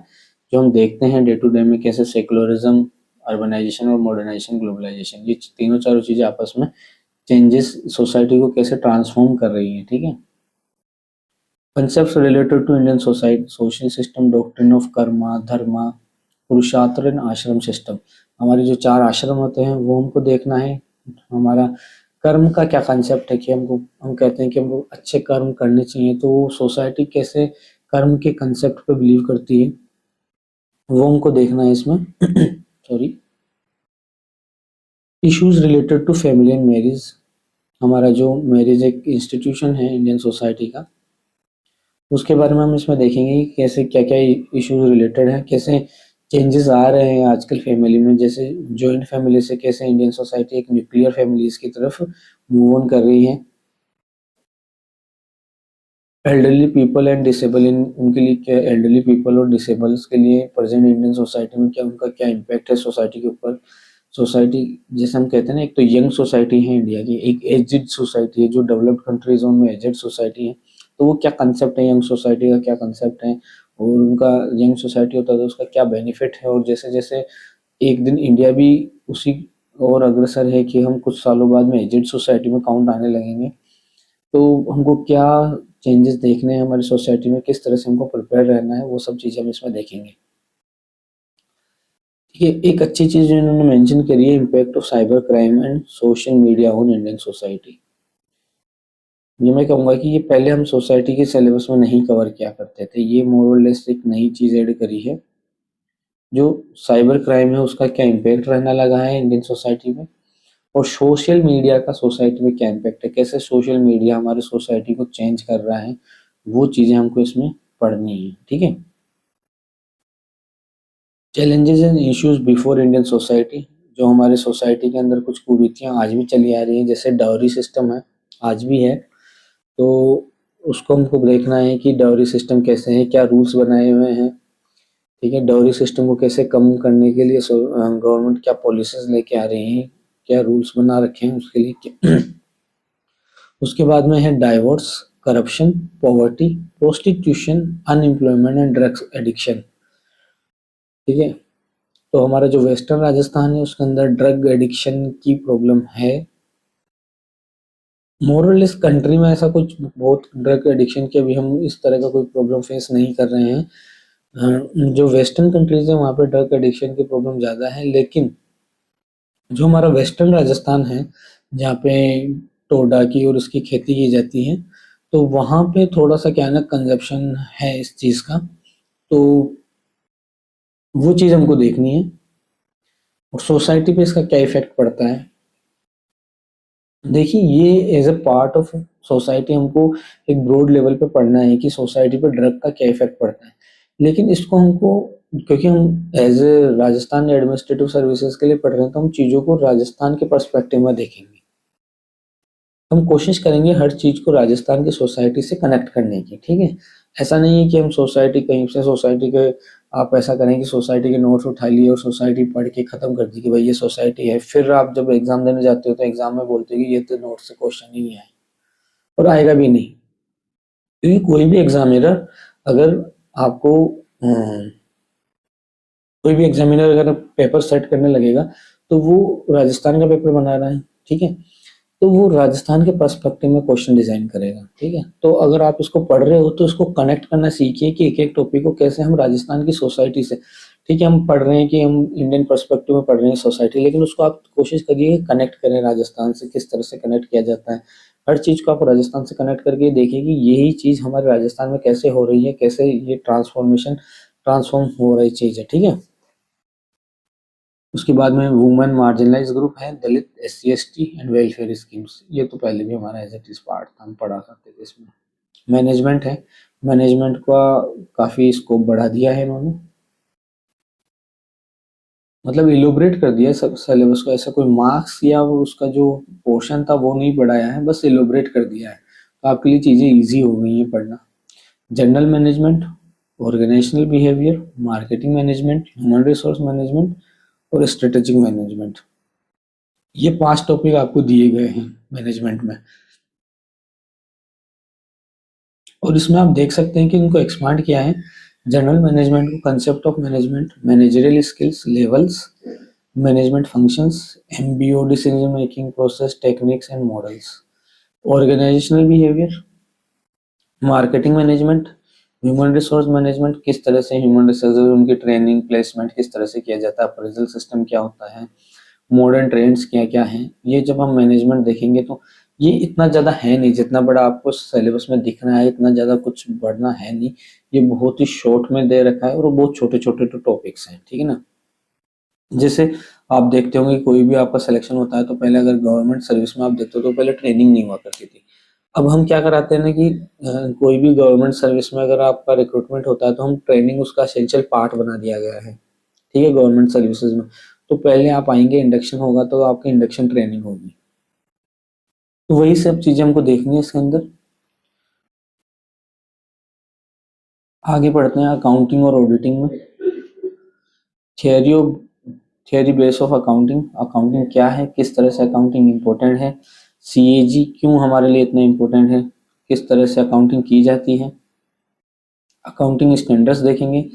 Speaker 1: जो हम देखते हैं डे टू डे में, कैसे सेकुलरिज्म, अर्बनाइजेशन और मॉडर्नाइजेशन, ग्लोबलाइजेशन, ये तीनों चारों चीजें आपस में चेंजेस सोसाइटी को कैसे ट्रांसफॉर्म कर रही हैं, ठीक है। Concept related to Indian society, social system, doctrine of karma, dharma, purushartha and आश्रम सिस्टम। हमारे जो चार आश्रम होते हैं वो हमको देखना है। हमारा कर्म का क्या कंसेप्ट है कि हमको, हम कहते हैं कि हमको अच्छे कर्म करने चाहिए, तो वो सोसाइटी कैसे कर्म के कंसेप्ट पे बिलीव करती है वो हमको देखना है इसमें। Sorry. Issues related to family and marriage, हमारा जो मैरिज एक इंस्टीट्यूशन है इंडियन सोसाइटी का, उसके बारे में हम इसमें देखेंगे कि कैसे क्या क्या इश्यूज रिलेटेड है, कैसे चेंजेस आ रहे हैं आजकल फैमिली में, जैसे जॉइंट फैमिली से कैसे इंडियन सोसाइटी एक न्यूक्लियर फैमिलीज की तरफ मूव ऑन कर रही है। एल्डरली पीपल एंड डिसेबल, इन उनके लिए क्या, एल्डरली पीपल और डिसेबल्स के लिए प्रेजेंट इंडियन सोसाइटी में क्या उनका क्या इम्पैक्ट है सोसाइटी के ऊपर। सोसाइटी जैसे हम कहते हैं ना, एक तो यंग सोसाइटी है इंडिया की, एक एजिड सोसाइटी है, जो डेवलप्ड कंट्रीज में एजिड सोसाइटी है, तो वो क्या कंसेप्ट है, यंग सोसाइटी का क्या कंसेप्ट है, और उनका यंग सोसाइटी होता है तो उसका क्या बेनिफिट है। और जैसे जैसे एक दिन इंडिया भी उसी और अग्रसर है कि हम कुछ सालों बाद में एजिड सोसाइटी में काउंट आने लगेंगे, तो हमको क्या चेंजेस देखने हैं हमारी सोसाइटी में, किस तरह से हमको प्रिपेयर रहना है, वो सब चीज़ें हम इसमें देखेंगे। ठीक है, एक अच्छी चीज़ जो इन्होंने मेंशन करी है, impact of cyber crime and social media on Indian society. ये मैं कहूँगा कि ये पहले हम सोसाइटी के सिलेबस में नहीं कवर किया करते थे, ये मोर और लेस एक नई चीज़ ऐड करी है। जो साइबर क्राइम है उसका क्या इम्पैक्ट रहने लगा है इंडियन सोसाइटी में, और सोशल मीडिया का सोसाइटी में क्या इम्पैक्ट है, कैसे सोशल मीडिया हमारे सोसाइटी को चेंज कर रहा है, वो चीज़ें हमको इसमें पढ़नी है, ठीक है। Challenges and issues before Indian society, जो हमारे सोसाइटी के अंदर कुछ कुरीतियाँ आज भी चली आ रही हैं, जैसे डाउरी सिस्टम है, आज भी है, तो उसको हमको देखना है कि डाउरी सिस्टम कैसे है, क्या रूल्स बनाए हुए हैं, ठीक है। डाउरी सिस्टम को कैसे कम करने के लिए गवर्नमेंट क्या पॉलिसीज लेके आ रही है, क्या रूल्स बना रखे हैं उसके लिए क्या। उसके बाद में है divorce, corruption, poverty, prostitution, unemployment and drugs addiction, ठीक है। तो हमारा जो वेस्टर्न राजस्थान है उसके अंदर ड्रग एडिक्शन की प्रॉब्लम है, मोरलेस कंट्री में ऐसा कुछ बहुत ड्रग एडिक्शन की अभी हम इस तरह का कोई प्रॉब्लम फेस नहीं कर रहे हैं,
Speaker 2: जो वेस्टर्न कंट्रीज है वहाँ पे ड्रग एडिक्शन की प्रॉब्लम ज़्यादा है, लेकिन जो हमारा वेस्टर्न राजस्थान है जहाँ पे टोडा की और उसकी खेती की जाती है, तो वहाँ पे थोड़ा सा क्या है ना, कंजप्शन है इस चीज़ का, तो वो चीज़ हमको देखनी है। और सोसाइटी पे इसका क्या इफेक्ट पड़ता है, देखिए ये as a part of society हमको एक ब्रॉड लेवल पे पढ़ना है कि सोसाइटी पे ड्रग का क्या इफेक्ट पड़ता है, लेकिन इसको हमको, क्योंकि हम as a Rajasthan administrative services के लिए पढ़ रहे हैं, तो हम चीज़ों को राजस्थान के पर्सपेक्टिव में देखेंगे। हम कोशिश करेंगे हर चीज़ को राजस्थान की सोसाइटी से कनेक्ट करने की, ठीक है। ऐसा नहीं है कि हम सोसाइटी कहीं से सोसाइटी के, आप ऐसा करें कि सोसाइटी के नोट्स उठा लिए और सोसाइटी पढ़ के ख़त्म कर दी कि भाई ये सोसाइटी है, फिर आप जब एग्ज़ाम देने जाते हो तो एग्ज़ाम में बोलते हो कि ये तो नोट से क्वेश्चन ही नहीं आए, और आएगा भी नहीं, क्योंकि कोई भी एग्जामिनर अगर आपको कोई भी एग्जामिनर अगर पेपर सेट करने लगेगा तो वो राजस्थान का पेपर बना रहा है, ठीक है, तो वो राजस्थान के पर्सपेक्टिव में क्वेश्चन डिजाइन करेगा, ठीक है। तो अगर आप इसको पढ़ रहे हो तो इसको कनेक्ट करना सीखिए कि एक एक टॉपिक को कैसे हम राजस्थान की सोसाइटी से, ठीक है, हम पढ़ रहे हैं कि हम इंडियन पर्सपेक्टिव में पढ़ रहे हैं सोसाइटी, लेकिन उसको आप कोशिश करिए कनेक्ट करें राजस्थान से, किस तरह से कनेक्ट किया जाता है। हर चीज़ को आप राजस्थान से कनेक्ट करके देखिए कि यही चीज़ हमारे राजस्थान में कैसे हो रही है, कैसे ये ट्रांसफॉर्म हो रही चीज़ है, ठीक है। उसके बाद में वुमेन मार्जिनलाइज ग्रुप है, दलित, SC ST and welfare schemes, ये तो पहले भी हमारा एज इट इज पार्ट था, हम पढ़ा करते थे इसमें। मैनेजमेंट है, मैनेजमेंट का काफ़ी स्कोप बढ़ा दिया है इन्होंने, मतलब इलोबरेट कर दिया सब सिलेबस को, ऐसा कोई मार्क्स या वो उसका जो पोर्शन था वो नहीं बढ़ाया है, बस इलोबरेट कर दिया है, तो आपके लिए चीज़ें ईजी हो गई हैं पढ़ना। General management, organisational behaviour, marketing management, human resource management और स्ट्रेटेजिक मैनेजमेंट, ये 5 टॉपिक आपको दिए गए हैं मैनेजमेंट में। और इसमें आप देख सकते हैं कि इनको एक्सपांड किया है। जनरल मैनेजमेंट को concept of management, managerial skills, levels, management functions, MBO, decision making process, techniques and models, organisational behaviour, marketing management, human resource management, किस तरह से ह्यूमन रिसोर्स उनकी ट्रेनिंग प्लेसमेंट किस तरह से किया जाता है, अप्रेजल सिस्टम क्या होता है, मॉडर्न ट्रेंड्स क्या क्या हैं, ये जब हम मैनेजमेंट देखेंगे तो ये इतना ज़्यादा है नहीं, जितना बड़ा आपको सिलेबस में दिख रहा है इतना ज़्यादा कुछ बढ़ना है नहीं, ये बहुत ही शॉर्ट में दे रखा है और बहुत छोटे छोटे तो टॉपिक्स हैं, ठीक है ना। जैसे आप देखते होंगे कोई भी आपका सिलेक्शन होता है तो पहले अगर गवर्नमेंट सर्विस में आप देखते हो तो पहले ट्रेनिंग नहीं हुआ करती थी। अब हम क्या कराते हैं ना कि कोई भी गवर्नमेंट सर्विस में अगर आपका रिक्रूटमेंट होता है तो हम ट्रेनिंग उसका एसेंशियल पार्ट बना दिया गया है, ठीक है, गवर्नमेंट सर्विसेज में। तो पहले आप आएंगे, इंडक्शन होगा तो आपकी इंडक्शन ट्रेनिंग होगी, तो वही सब चीजें हमको देखनी है इसके अंदर। आगे बढ़ते हैं अकाउंटिंग और ऑडिटिंग में। Theory of theory base of accounting, accounting क्या है, किस तरह से अकाउंटिंग इम्पोर्टेंट है, CAG क्यों हमारे लिए इतना इम्पोर्टेंट है, किस तरह से अकाउंटिंग की जाती है, अकाउंटिंग स्टैंडर्ड्स देखेंगे,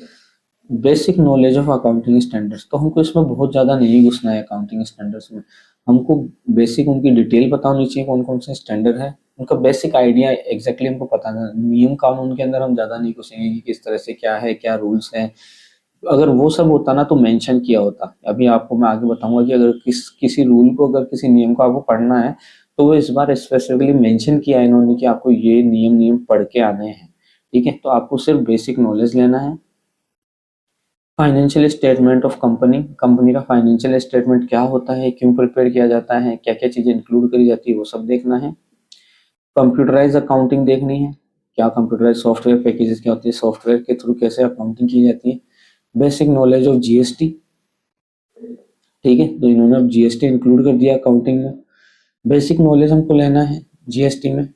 Speaker 2: basic knowledge of accounting standards, तो हमको इसमें बहुत ज़्यादा नहीं घुसना है अकाउंटिंग स्टैंडर्ड्स में, हमको बेसिक उनकी डिटेल पता होनी चाहिए कौन कौन से स्टैंडर्ड है, उनका बेसिक आइडिया एग्जैक्टली हमको पता है, नियम कानून के अंदर हम ज़्यादा नहीं घुसेंगे कि किस तरह से क्या है, क्या रूल्स हैं। अगर वो सब होता ना तो मेंशन किया होता, अभी आपको मैं आगे बताऊंगा कि अगर किसी रूल को, अगर किसी नियम को आपको पढ़ना है तो वो इस बार स्पेसिफिकली मेंशन किया है इन्होंने कि आपको ये नियम नियम पढ़ के आने हैं, ठीक है, तो आपको सिर्फ बेसिक नॉलेज लेना है। Financial statement of company, company का फाइनेंशियल स्टेटमेंट क्या होता है, क्यों प्रिपेयर किया जाता है, क्या क्या चीज़ें इंक्लूड करी जाती है, वो सब देखना है। कंप्यूटराइज अकाउंटिंग देखनी है, क्या कंप्यूटराइज सॉफ्टवेयर पैकेजेस क्या होती है, सॉफ्टवेयर के थ्रू कैसे अकाउंटिंग की जाती है। बेसिक नॉलेज ऑफ GST, ठीक है, तो इन्होंने अब GST इंक्लूड कर दिया अकाउंटिंग में। बेसिक नॉलेज हमको लेना है GST में,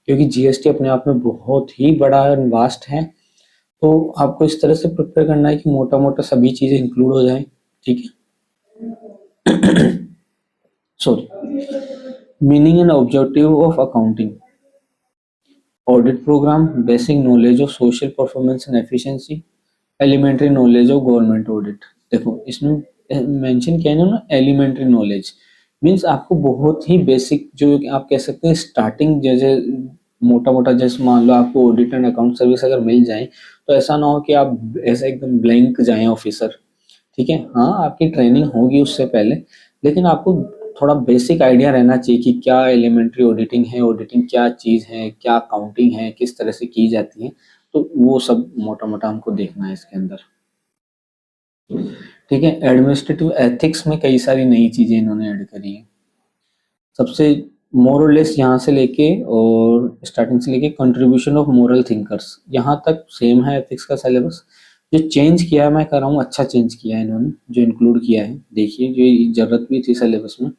Speaker 2: क्योंकि GST अपने आप में बहुत ही बड़ा और वास्ट है, तो आपको इस तरह से प्रिपेयर करना है कि मोटा मोटा सभी चीज़ें इंक्लूड हो जाए, ठीक है। Sorry, meaning and objective of accounting, audit programme, basic knowledge of social performance and efficiency, elementary knowledge of government audit. देखो इसमें मेंशन किया है ना एलिमेंट्री नॉलेज, मीन्स आपको बहुत ही बेसिक, जो आप कह सकते हैं स्टार्टिंग, जैसे मोटा मोटा जैसे मान लो आपको ऑडिट एंड अकाउंट सर्विस अगर मिल जाए तो ऐसा ना हो कि आप ऐसा एकदम ब्लैंक जाएं ऑफिसर, ठीक है। हाँ, आपकी ट्रेनिंग होगी उससे पहले, लेकिन आपको थोड़ा बेसिक आइडिया रहना चाहिए कि क्या एलिमेंट्री ऑडिटिंग है, ऑडिटिंग क्या चीज़ है, क्या अकाउंटिंग है, किस तरह से की जाती है। तो वो सब मोटा मोटा हमको देखना है इसके अंदर, ठीक है। एडमिनिस्ट्रेटिव एथिक्स में कई सारी नई चीज़ें इन्होंने ऐड करी है। सबसे मोर और लेस यहाँ से लेके और स्टार्टिंग से लेके कंट्रीब्यूशन ऑफ मोरल थिंकर्स, यहाँ तक सेम है एथिक्स का सिलेबस। जो चेंज किया है मैं कर रहा हूँ, अच्छा चेंज किया है इन्होंने, जो इंक्लूड किया है देखिए, जो जरूरत भी थी सिलेबस में।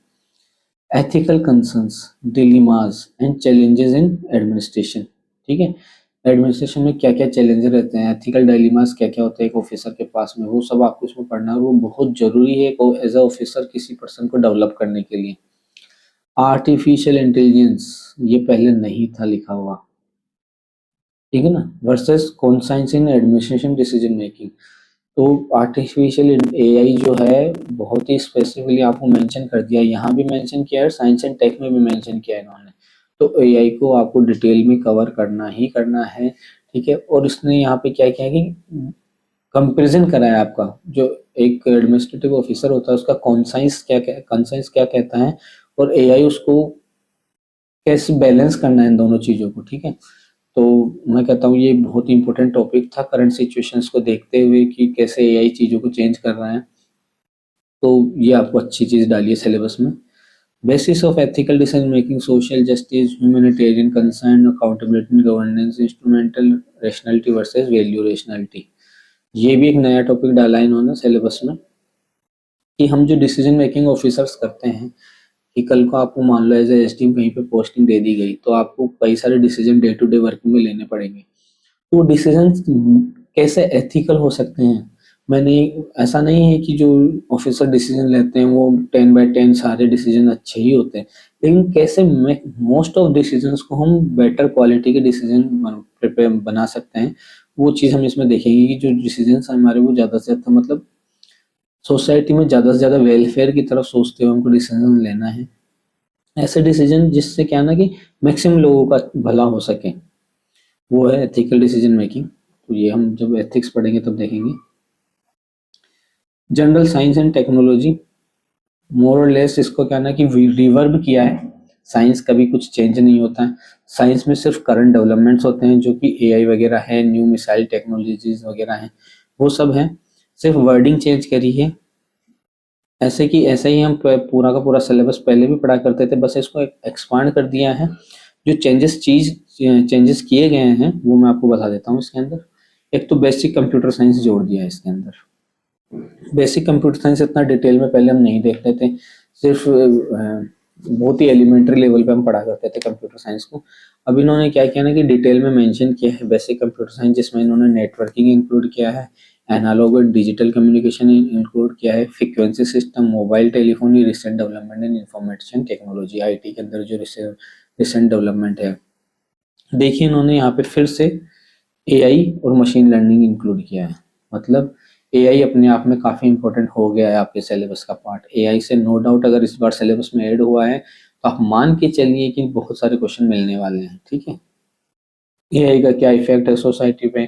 Speaker 2: Ethical concerns, dilemmas and challenges in administration, ठीक है। एडमिनिस्ट्रेशन में क्या क्या चैलेंज रहते हैं, एथिकल डायलिमास क्या क्या होते हैं एक ऑफिसर के पास में, वो सब आपको इसमें पढ़ना है। वो बहुत जरूरी है एज अ ऑफिसर किसी पर्सन को डेवलप करने के लिए। आर्टिफिशियल इंटेलिजेंस, ये पहले नहीं था लिखा हुआ, ठीक है ना, versus conscience in administration decision making. तो आर्टिफिशियल एआई जो है बहुत ही स्पेसिफिकली आपको मेंशन कर दिया, यहाँ भी मेंशन किया है, साइंस एंड टेक में भी मेंशन किया है इन्होंने। तो एआई को आपको डिटेल में कवर करना ही करना है, ठीक है। और इसने यहाँ पे क्या किया है कि कंपेरिजन करा है आपका, जो एक एडमिनिस्ट्रेटिव ऑफिसर होता है उसका कंसाइंस क्या कहता है, और एआई उसको कैसे बैलेंस करना है इन दोनों चीज़ों को, ठीक है। तो मैं कहता हूँ ये बहुत ही इंपॉर्टेंट टॉपिक था करंट सिचुएशंस को देखते हुए कि कैसे एआई चीज़ों को चेंज कर रहा है। तो ये आपको अच्छी चीज़ डाली है सिलेबस में। Basis of ethical decision making, social justice, humanitarian concern, accountability, governance, instrumental rationality versus value rationality, ये भी एक नया टॉपिक डाला है इन्होंने सिलेबस में, कि हम जो डिसीजन मेकिंग ऑफिसर्स करते हैं, कि कल को आपको मान लो एज एसडीएम कहीं पे पोस्टिंग दे दी गई, तो आपको कई सारे decision day to day working में लेने पड़ेंगे। तो वो डिसीजन कैसे एथिकल हो सकते हैं। मैंने, ऐसा नहीं है कि जो ऑफिसर डिसीजन लेते हैं वो 10/10 सारे डिसीजन अच्छे ही होते हैं, लेकिन कैसे मोस्ट ऑफ डिसीजंस को हम बेटर क्वालिटी के डिसीजन बना सकते हैं, वो चीज़ हम इसमें देखेंगे कि जो डिसीजंस हमारे वो ज़्यादा से ज़्यादा मतलब सोसाइटी में ज़्यादा से ज़्यादा वेलफेयर की तरफ सोचते हुए हमको डिसीजन लेना है। ऐसे डिसीजन जिससे क्या ना कि मैक्सिमम लोगों का भला हो सके, वो है एथिकल डिसीजन मेकिंग। तो ये हम जब एथिक्स पढ़ेंगे तब देखेंगे। जनरल साइंस एंड टेक्नोलॉजी, मोर और लेस इसको क्या ना कि रिवर्ब किया है। साइंस कभी कुछ चेंज नहीं होता है, साइंस में सिर्फ करंट डेवलपमेंट्स होते हैं, जो कि एआई वगैरह है, न्यू मिसाइल टेक्नोलॉजीज वगैरह हैं, वो सब है। सिर्फ वर्डिंग चेंज करी है। ऐसे कि ऐसे ही हम पूरा का पूरा सिलेबस पहले भी पढ़ा करते थे, बस इसको एक्सपांड कर दिया है। जो चेंजेस किए गए हैं वो मैं आपको बता देता हूँ इसके अंदर। एक तो बेसिक कंप्यूटर साइंस जोड़ दिया है इसके अंदर। बेसिक कंप्यूटर साइंस इतना डिटेल में पहले हम नहीं देखते थे, सिर्फ बहुत ही एलिमेंट्री लेवल पे हम पढ़ा करते थे कंप्यूटर साइंस को। अब इन्होंने क्या किया ना कि डिटेल में मेंशन किया है बेसिक कंप्यूटर साइंस, जिसमें इन्होंने नेटवर्किंग इंक्लूड किया है, एनालॉग और डिजिटल कम्युनिकेशन इंक्लूड किया है, frequency system, mobile telephony, recent development in information technology, IT के अंदर जो रिसेंट डेवलपमेंट है। देखिए इन्होंने यहाँ पे फिर से एआई और मशीन लर्निंग इंक्लूड किया है। मतलब एआई अपने आप में काफ़ी इंपॉर्टेंट हो गया है आपके सिलेबस का पार्ट। एआई से नो डाउट अगर इस बार सिलेबस में ऐड हुआ है तो आप मान के चलिए कि बहुत सारे क्वेश्चन मिलने वाले हैं, ठीक है। एआई का क्या इफेक्ट है सोसाइटी पे,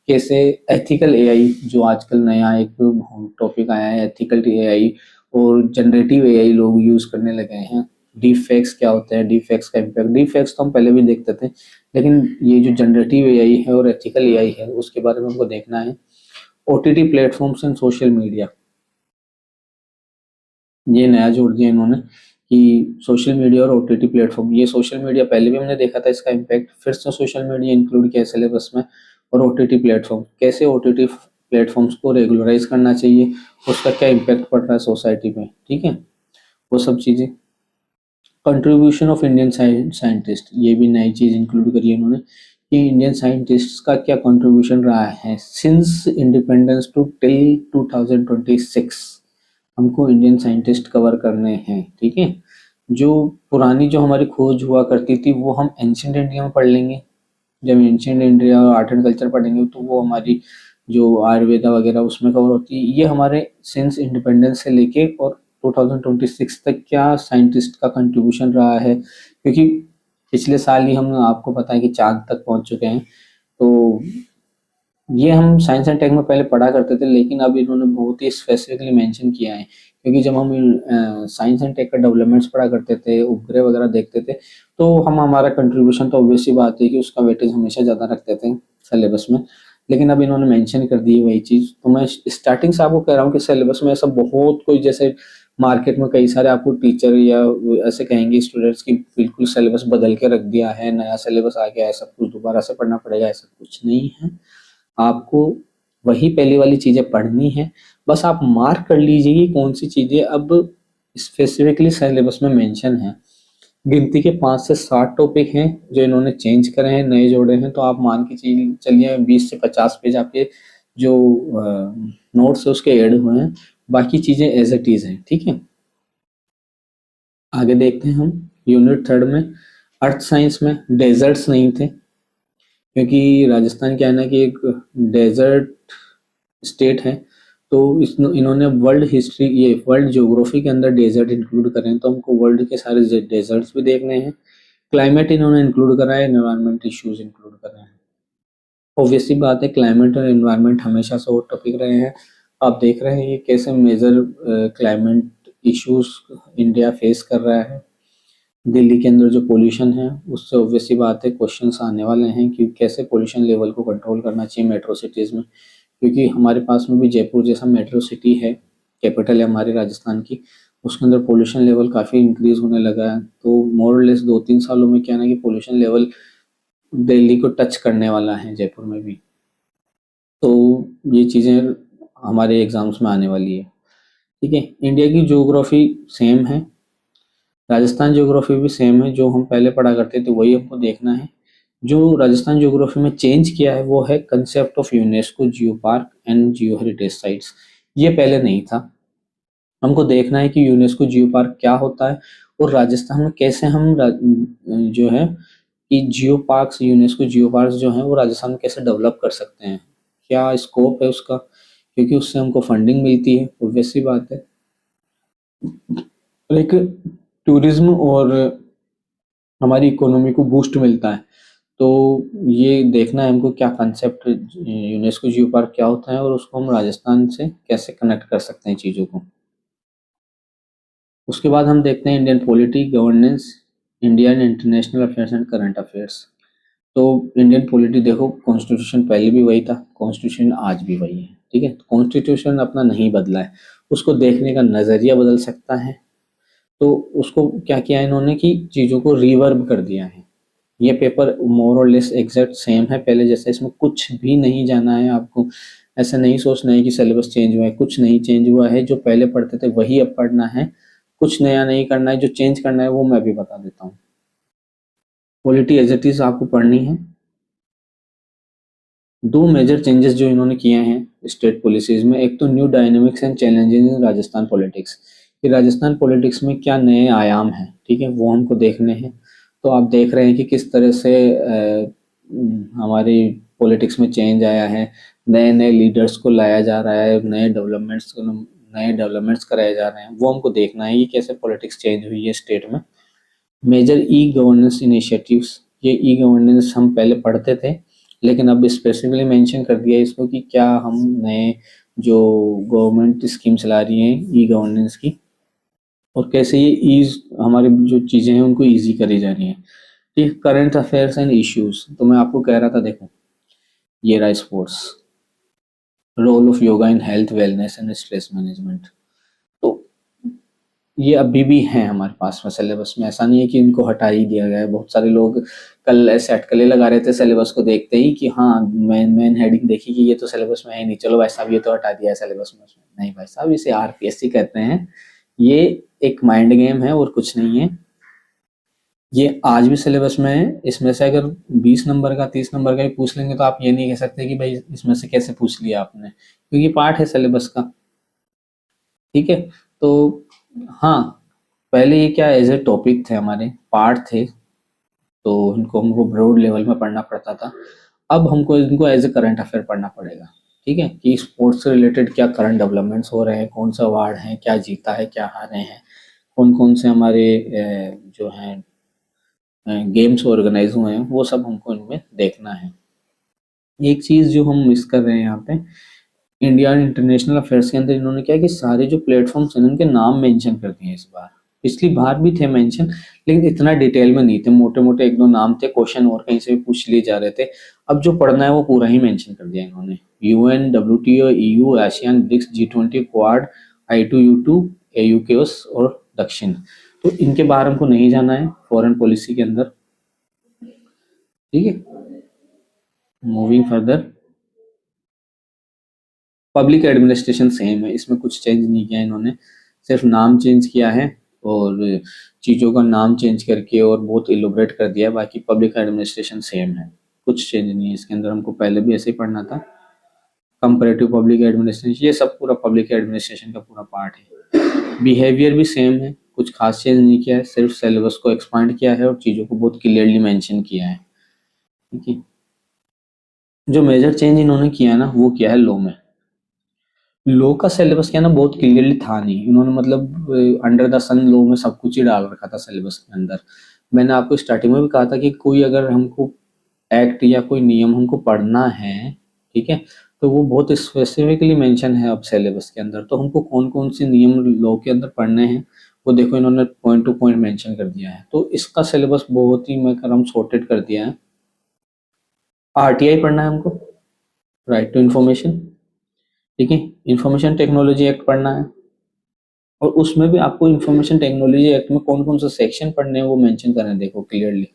Speaker 2: कैसे एथिकल एआई, जो आजकल नया एक टॉपिक आया है एथिकल एआई, और जनरेटिव एआई लोग यूज करने लगे हैं। डीफेक्ट्स क्या होते हैं, डीफेक्ट्स का इम्पैक्ट, डीफेक्ट्स तो हम पहले भी देखते थे, लेकिन ये जो जनरेटिव एआई है और एथिकल एआई है उसके बारे में हमको देखना है। OTT platforms and social media, ये नया जोड़ दिया इन्होंने कि सोशल मीडिया और ओटीटी प्लेटफॉर्म। ये सोशल मीडिया पहले भी हमने देखा था इसका इम्पैक्ट, फिर से सोशल मीडिया इंक्लूड किया सिलेबस में। और ओटीटी प्लेटफॉर्म, कैसे ओटीटी प्लेटफॉर्म्स को रेगुलराइज करना चाहिए, उसका क्या इम्पैक्ट पड़ रहा है सोसाइटी पे, ठीक है, वो सब चीज़ें। कंट्रीब्यूशन ऑफ इंडियन साइंटिस्ट, ये भी नई चीज़ इंक्लूड करी है उन्होंने कि इंडियन साइंटिस्ट का क्या कंट्रीब्यूशन रहा है सिंस इंडिपेंडेंस टू टिल 2026। हमको इंडियन साइंटिस्ट कवर करने हैं, ठीक है। जो पुरानी जो हमारी खोज हुआ करती थी वो हम एंशियंट इंडिया में पढ़ लेंगे। जब एंशियंट इंडिया और आर्ट एंड कल्चर पढ़ेंगे तो वो हमारी जो आयुर्वेदा वगैरह उसमें कवर होती है। ये हमारे सिंस इंडिपेंडेंस से लेके और 2026 तक क्या साइंटिस्ट का कंट्रीब्यूशन रहा है, क्योंकि पिछले साल ही हम आपको पता है कि चाँद तक पहुँच चुके हैं। तो ये हम साइंस एंड टेक में पहले पढ़ा करते थे, लेकिन अब इन्होंने बहुत ही स्पेसिफिकली मेंशन किया है, क्योंकि जब हम साइंस एंड टेक का डेवलपमेंट्स पढ़ा करते थे, उपग्रह वगैरह देखते थे, तो हम हमारा कंट्रीब्यूशन तो ऑब्वियस सी बात है कि उसका वेटेज हमेशा ज़्यादा रखते थे सिलेबस में, लेकिन अब इन्होंने मेंशन कर दी है वही चीज़। तो मैं स्टार्टिंग से आपको कह रहा हूँ कि सिलेबस में ऐसा बहुत कोई, जैसे मार्केट में कई सारे आपको टीचर या ऐसे कहेंगे स्टूडेंट्स की बिल्कुल सिलेबस बदल के रख दिया है, नया सिलेबस आ गया है, सब कुछ दोबारा से पढ़ना पड़ेगा, ऐसा कुछ नहीं है। आपको वही पहली वाली चीज़ें पढ़नी है, बस आप मार्क कर लीजिए कि कौन सी चीज़ें अब स्पेसिफिकली सिलेबस में मेंशन है। गिनती के 5 से 7 टॉपिक हैं जो इन्होंने चेंज करे हैं, नए जोड़े हैं, तो आप मान के चलिए 20 से 50 पेज आपके जो नोट्स है उसके ऐड हुए हैं, बाकी चीज़ें एज इट इज़ हैं, ठीक है। आगे देखते हैं हम यूनिट 3 में अर्थ साइंस में डेजर्ट्स नहीं थे, क्योंकि राजस्थान क्या है ना कि एक डेजर्ट स्टेट है, तो इन्होंने वर्ल्ड हिस्ट्री, ये वर्ल्ड ज्योग्राफी के अंदर डेजर्ट इंक्लूड करें हैं, तो हमको वर्ल्ड के सारे डेजर्ट्स भी देखने हैं। क्लाइमेट इन्होंने इंक्लूड करा है, एनवायरमेंट इश्यूज इंक्लूड कर रहे हैं। ऑब्वियसली बात है, क्लाइमेट और एनवायरमेंट हमेशा से हॉट टॉपिक रहे हैं। आप देख रहे हैं ये कैसे major climate issues India face कर रहा है। दिल्ली के अंदर जो पोल्यूशन है उससे ऑब्वियसली बात है क्वेश्चंस आने वाले हैं कि कैसे पोल्यूशन लेवल को कंट्रोल करना चाहिए मेट्रो सिटीज़ में, क्योंकि हमारे पास में भी जयपुर जैसा मेट्रो सिटी है, कैपिटल है हमारी राजस्थान की, उसके अंदर पोल्यूशन लेवल काफ़ी इंक्रीज होने लगा है। तो मोर और लेस 2-3 सालों में क्या ना कि पोल्यूशन लेवल दिल्ली को टच करने वाला है, जयपुर में भी। तो ये चीज़ें हमारे एग्जाम्स में आने वाली है, ठीक है। इंडिया की ज्योग्राफी सेम है, राजस्थान ज्योग्राफी भी सेम है, जो हम पहले पढ़ा करते थे वही हमको देखना है। जो राजस्थान ज्योग्राफी में चेंज किया है वो है concept of UNESCO geo park and Jio heritage sites. ये पहले नहीं था, हमको देखना है कि यूनेस्को जियो पार्क क्या होता है और राजस्थान में कैसे हम जो है कि जियो पार्क्स, यूनेस्को जियो पार्क्स जो हैं वो राजस्थान में कैसे डेवलप कर सकते हैं, क्या स्कोप है उसका, क्योंकि उससे हमको फंडिंग मिलती है, ऑब्वियस सी बात है। एक टूरिज्म और हमारी इकोनॉमी को बूस्ट मिलता है, तो ये देखना है हमको क्या कंसेप्ट यूनेस्को जियो पार्क क्या होता है और उसको हम राजस्थान से कैसे कनेक्ट कर सकते हैं चीज़ों को। उसके बाद हम देखते हैं Indian polity, governance, Indian international affairs and current affairs. तो इंडियन पॉलिटी देखो, कॉन्स्टिट्यूशन पहले भी वही था, कॉन्स्टिट्यूशन आज भी वही है, ठीक है। कॉन्स्टिट्यूशन अपना नहीं बदला है, उसको देखने का नज़रिया बदल सकता है। तो उसको क्या किया है इन्होंने कि चीज़ों को रिवर्ब कर दिया है। ये पेपर मोर और लेस एग्जैक्ट सेम है पहले जैसा, इसमें कुछ भी नहीं जाना है आपको, ऐसा नहीं सोचना है कि सिलेबस चेंज हुआ है, कुछ नहीं चेंज हुआ है, जो पहले पढ़ते थे वही अब पढ़ना है, कुछ नया नहीं करना है। जो चेंज करना है वो मैं भी बता देता हूँ। पॉलिटी एज इट इज आपको पढ़नी है। दो मेजर चेंजेस जो इन्होंने किए हैं स्टेट पॉलिसीज में, एक तो new dynamics and challenges in Rajasthan politics, कि राजस्थान पॉलिटिक्स में क्या नए आयाम हैं, ठीक है, वो हमको देखने हैं। तो आप देख रहे हैं कि किस तरह से हमारी पॉलिटिक्स में चेंज आया है, नए नए लीडर्स को लाया जा रहा है, नए डेवलपमेंट्स कराए जा रहे हैं, वो हमको देखना है कि कैसे पॉलिटिक्स चेंज हुई है स्टेट में। मेजर ई गवर्नेंस इनिशिएटिव्स, ये ई गवर्नेंस हम पहले पढ़ते थे, लेकिन अब स्पेसिफिकली मेंशन कर दिया है इसको कि क्या हम नए जो गवर्नमेंट स्कीम चला रही हैं ई गवर्नेंस की, और कैसे ये ईज हमारी जो चीज़ें हैं उनको ईजी करी जा रही हैं, ठीक। करंट अफेयर्स एंड इश्यूज, तो मैं आपको कह रहा था देखो, ये रहा sports, role of yoga in health wellness and stress management. तो ये अभी भी हैं हमारे पास में सिलेबस में, ऐसा नहीं है कि इनको हटा ही दिया गया है। बहुत सारे लोग कल ऐसे अटकलें लगा रहे थे सिलेबस को देखते ही कि हाँ मेन हेडिंग देखी कि ये तो सिलेबस में है नहीं, चलो भाई साहब ये तो हटा दिया है सिलेबस में। नहीं भाई साहब, इसे आरपीएससी कहते हैं, ये एक माइंड गेम है और कुछ नहीं है। ये आज भी सिलेबस में है, इसमें से अगर 20 नंबर का 30 नंबर का भी पूछ लेंगे तो आप ये नहीं कह सकते कि भाई इसमें से कैसे पूछ लिया आपने, क्योंकि पार्ट है सिलेबस का, ठीक है। तो हाँ, पहले ये क्या एज ए टॉपिक थे, हमारे पार्ट थे, तो इनको हमको ब्रॉड लेवल में पढ़ना पड़ता था। अब हमको इनको एज ए करंट अफेयर पढ़ना पड़ेगा, ठीक है, कि स्पोर्ट्स से रिलेटेड क्या करंट डेवलपमेंट्स हो रहे हैं, कौन सा अवार्ड है, क्या जीता है, क्या हारे हैं, कौन कौन से हमारे जो हैं गेम्स ऑर्गेनाइज हुए हैं, वो सब हमको इनमें देखना है। एक चीज़ जो हम मिस कर रहे हैं यहाँ पे, इंडिया इंटरनेशनल अफेयर्स के अंदर इन्होंने क्या है कि सारे जो प्लेटफॉर्म्स हैं उनके नाम मेंशन कर दिए हैं इस बार। पिछली बार भी थे मेंशन, लेकिन इतना डिटेल में नहीं थे, मोटे मोटे एक दो नाम थे, क्वेश्चन और कहीं से भी पूछ लिए जा रहे थे। अब जो पढ़ना है वो पूरा ही मेंशन कर दिया इन्होंने। UN, WTO, EU, ASEAN, BRICS, G20, Quad, I2U2, AUKUS और दक्षिण। तो इनके बाहर हमको नहीं जाना है फॉरेन पॉलिसी के अंदर। ठीक है, moving further. Public administration same है, इसमें कुछ चेंज नहीं किया इन्होंने, सिर्फ नाम चेंज किया है और चीज़ों का नाम चेंज करके और बहुत इलोबरेट कर दिया है। बाकी पब्लिक एडमिनिस्ट्रेशन सेम है, कुछ चेंज नहीं है इसके अंदर। हमको पहले भी ऐसे ही पढ़ना था। कंपैरेटिव पब्लिक एडमिनिस्ट्रेशन, ये सब पूरा पब्लिक एडमिनिस्ट्रेशन का पूरा पार्ट है। बिहेवियर भी सेम है, कुछ खास चेंज नहीं किया है, सिर्फ सिलेबस को एक्सपांड किया है और चीज़ों को बहुत क्लियरली मेंशन किया है। ठीक है, जो मेजर चेंज इन्होंने किया है ना, वो किया है लॉ में। लॉ का सिलेबस क्या है ना, बहुत क्लियरली था नहीं, इन्होंने मतलब अंडर द सन लॉ में सब कुछ ही डाल रखा था सिलेबस के अंदर। मैंने आपको स्टार्टिंग में भी कहा था कि कोई अगर हमको एक्ट या कोई नियम हमको पढ़ना है, ठीक है, तो वो बहुत स्पेसिफिकली मेंशन है अब सिलेबस के अंदर। तो हमको कौन कौन से नियम लॉ के अंदर पढ़ने हैं वो देखो इन्होंने पॉइंट टू पॉइंट मेंशन कर दिया है। तो इसका सिलेबस बहुत ही मैं कह रहा हूँ सॉर्टेड कर दिया है। RTI पढ़ना है हमको, राइट टू इन्फॉर्मेशन। ठीक है, इंफॉर्मेशन टेक्नोलॉजी एक्ट पढ़ना है, और उसमें भी आपको इंफॉर्मेशन टेक्नोलॉजी एक्ट में कौन कौन से सेक्शन पढ़ने हैं वो मेंशन करना है, देखो क्लियरली।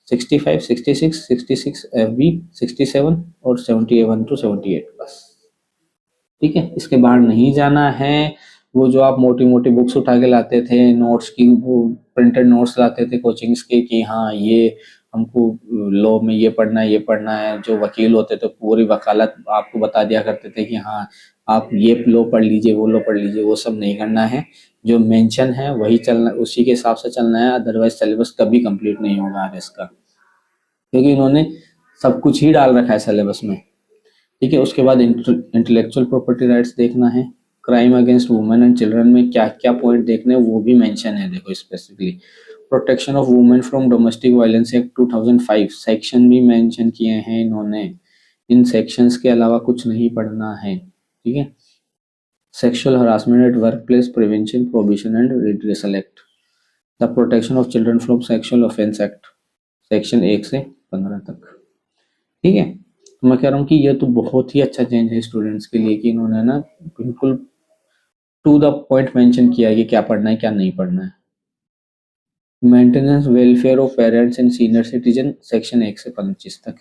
Speaker 2: 65, 66, 66 FB, 67 और 71 to 78 बस। ठीक है, इसके बाहर नहीं जाना है। वो जो आप मोटी मोटी बुक्स उठा के लाते थे नोट्स की, वो प्रिंटेड नोट्स लाते थे कोचिंग्स के कि हाँ ये हमको लॉ में ये पढ़ना है, ये पढ़ना है। जो वकील होते थे पूरी वकालत आपको बता दिया करते थे कि हाँ आप ये लॉ पढ़ लीजिए, वो लॉ पढ़ लीजिए, वो सब नहीं करना है। जो मेंशन है वही चलना, उसी के हिसाब से चलना है, अदरवाइज सिलेबस कभी कंप्लीट नहीं होगा आरएस का, क्योंकि इन्होंने सब कुछ ही डाल रखा है सिलेबस में। ठीक है, उसके बाद इंटेलेक्चुअल प्रॉपर्टी राइट्स देखना है। Crime against women and children में क्या क्या पॉइंट देखने हैं वो भी मेंशन है, देखो specifically. Protection of women from domestic violence act 2005 section भी मेंशन किए हैं इन्होंने। इन सेक्शंस के अलावा कुछ नहीं पढ़ना है। ठीक है, sexual harassment at work place prevention prohibition and redressal act, the protection of children from sexual offence act, section 1 से 15 तक। ठीक है, तो मैं कह रहा हूँ कि ये तो बहुत ही अच्छा चेंज है स्टूडेंट्स के लिए कि इन्होंने ना बिल्कुल टू द पॉइंट मेंशन किया है कि क्या पढ़ना है क्या नहीं पढ़ना है। Maintenance welfare of parents and senior citizen, section 1 से 25 तक।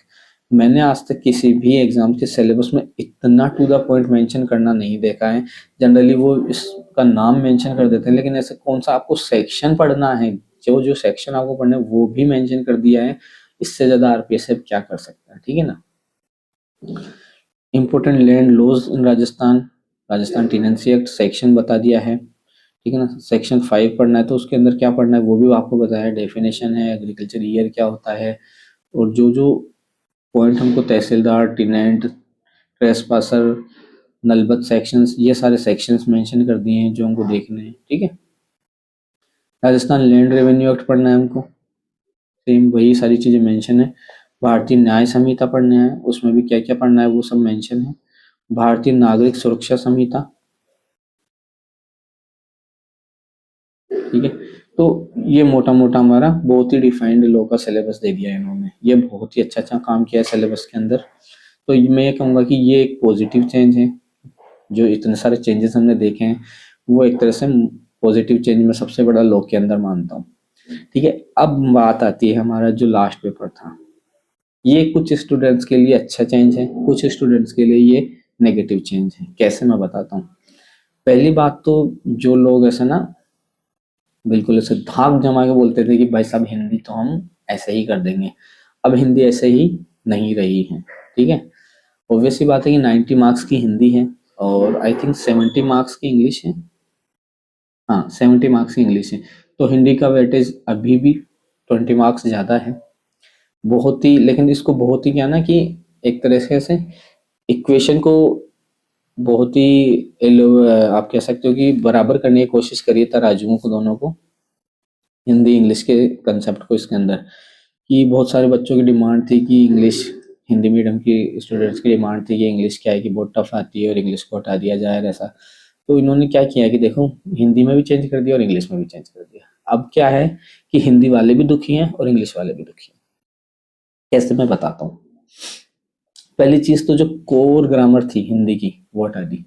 Speaker 2: मैंने आज तक किसी भी एग्जाम के सिलेबस में इतना टू द पॉइंट मेंशन करना नहीं देखा है। जनरली वो इसका नाम मेंशन कर देते हैं, लेकिन ऐसे कौन सा आपको सेक्शन पढ़ना है, जो जो सेक्शन आपको पढ़ना है वो भी मेंशन कर दिया है। इससे ज्यादा आरपीएसएफ क्या कर सकता है। ठीक है ना। Important land laws in Rajasthan, Rajasthan tenancy act section बता दिया है। ठीक है ना, सेक्शन 5 पढ़ना है तो उसके अंदर क्या पढ़ना है वो भी आपको बताया, डेफिनेशन है, एग्रीकल्चर ईयर क्या होता है, और जो जो पॉइंट हमको तहसीलदार, टिनेंट, ट्रेसपासर, नलबत सेक्शंस, ये सारे सेक्शंस मेंशन कर दिए हैं जो हमको देखने हैं। ठीक है, राजस्थान लैंड रेवेन्यू एक्ट पढ़ना है हमको, सेम वही सारी चीज़ें मेंशन है। भारतीय न्याय संहिता पढ़ना है, उसमें भी क्या क्या पढ़ना है वो सब मेंशन है। भारतीय नागरिक सुरक्षा संहिता। ठीक है, तो ये मोटा मोटा हमारा बहुत ही डिफाइंड लॉ का सिलेबस दे दिया है इन्होंने। ये बहुत ही अच्छा अच्छा काम किया है सिलेबस के अंदर। तो मैं ये कहूँगा कि ये एक पॉजिटिव चेंज है। जो इतने सारे चेंजेस हमने देखे हैं वो एक तरह से पॉजिटिव चेंज में सबसे बड़ा लॉ के अंदर मानता हूँ। ठीक है, अब बात आती है हमारा जो लास्ट पेपर था। ये कुछ स्टूडेंट्स के लिए अच्छा चेंज है, कुछ स्टूडेंट्स के लिए ये नेगेटिव चेंज है। कैसे, मैं बताता हूँ। पहली बात तो जो लोग ऐसे ना बिल्कुल ऐसे धाक जमा के बोलते थे कि भाई साहब हिंदी तो हम ऐसे ही कर देंगे, अब हिंदी ऐसे ही नहीं रही है। ठीक है, ऑब्वियस सी बात है कि 90 मार्क्स की हिंदी है और आई थिंक 70 मार्क्स की इंग्लिश है। हाँ, 70 मार्क्स की इंग्लिश है, तो हिंदी का वेटेज अभी भी 20 मार्क्स ज़्यादा है। बहुत ही, लेकिन इसको बहुत ही क्या ना कि एक तरह से इक्वेशन को बहुत ही आप कह सकते हो कि बराबर करने की कोशिश करिए तराजुओं को, दोनों को। हिंदी इंग्लिश के कंसेप्ट को इसके अंदर, कि बहुत सारे बच्चों की डिमांड थी कि इंग्लिश, हिंदी मीडियम की स्टूडेंट्स की डिमांड थी कि इंग्लिश क्या है कि बहुत टफ आती है और इंग्लिश को हटा दिया जाए ऐसा। तो इन्होंने क्या किया कि देखो हिंदी में भी चेंज कर दिया और इंग्लिश में भी चेंज कर दिया। अब क्या है कि हिंदी वाले भी दुखी हैं और इंग्लिश वाले भी दुखी हैं। कैसे, मैं बताता हूँ। पहली चीज तो जो कोर ग्रामर थी हिंदी की वो हटा दी।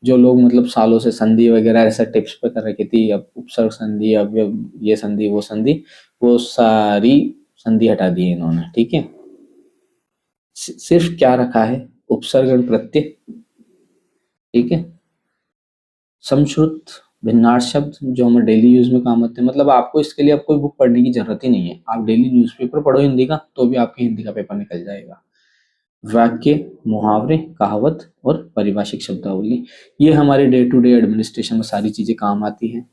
Speaker 2: जो लोग मतलब सालों से संधि वगैरह ऐसा टिप्स पे कर रखी थी, अब उपसर्ग संधि, अब ये संधि वो सारी संधि हटा दी है इन्होंने, ठीक है। सिर्फ क्या रखा है, उपसर्ग और प्रत्यय, ठीक है। समश्रुत भिन्नार्थ शब्द जो हमें डेली यूज में काम आते हैं, मतलब आपको इसके लिए अब कोई बुक पढ़ने की जरूरत ही नहीं है, आप डेली न्यूज़पेपर पढ़ो हिंदी का तो भी आपकी हिंदी का पेपर निकल जाएगा। वाक्य, मुहावरे, कहावत और पारिभाषिक शब्दावली, ये हमारे डे टू डे एडमिनिस्ट्रेशन में सारी चीजें काम आती हैं,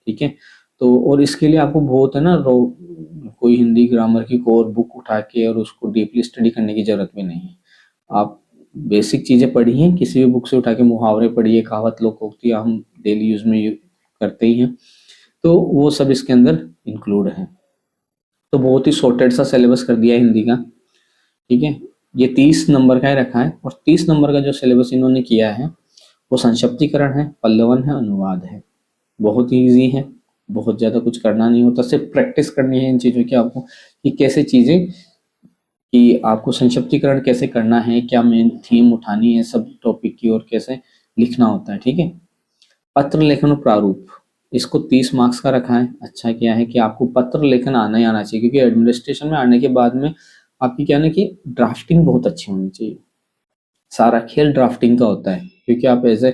Speaker 2: ठीक है। तो और इसके लिए आपको बहुत है ना कोई हिंदी ग्रामर की कोर बुक उठा के और उसको डीपली स्टडी करने की जरूरत भी नहीं है। आप बेसिक चीजें पढ़िए, किसी भी बुक से उठा के मुहावरे पढ़िए, कहावत, लोकोक्ति हम डेली यूज में करते ही हैं, तो वो सब इसके अंदर इंक्लूड है। तो बहुत ही शॉर्टेड सा सिलेबस कर दिया है हिंदी का, ठीक है। ये 30 नंबर का ही रखा है और 30 नंबर का जो सिलेबस इन्होंने किया है वो संक्षिप्तीकरण है, पल्लवन है, अनुवाद है। बहुत ही ईजी है, बहुत ज़्यादा कुछ करना नहीं होता, सिर्फ प्रैक्टिस करनी है इन चीज़ों की आपको, कि कैसे चीज़ें, कि आपको संक्षिप्तीकरण कैसे करना है, क्या मेन थीम उठानी है सब टॉपिक की और कैसे लिखना होता है, ठीक है। पत्र लेखन और प्रारूप, इसको 30 मार्क्स का रखा है। अच्छा क्या है कि आपको पत्र लेखन आना ही आना चाहिए, क्योंकि एडमिनिस्ट्रेशन में आने के बाद में आपकी क्या है ना कि ड्राफ्टिंग बहुत अच्छी होनी चाहिए। सारा खेल ड्राफ्टिंग का होता है, क्योंकि आप ऐसे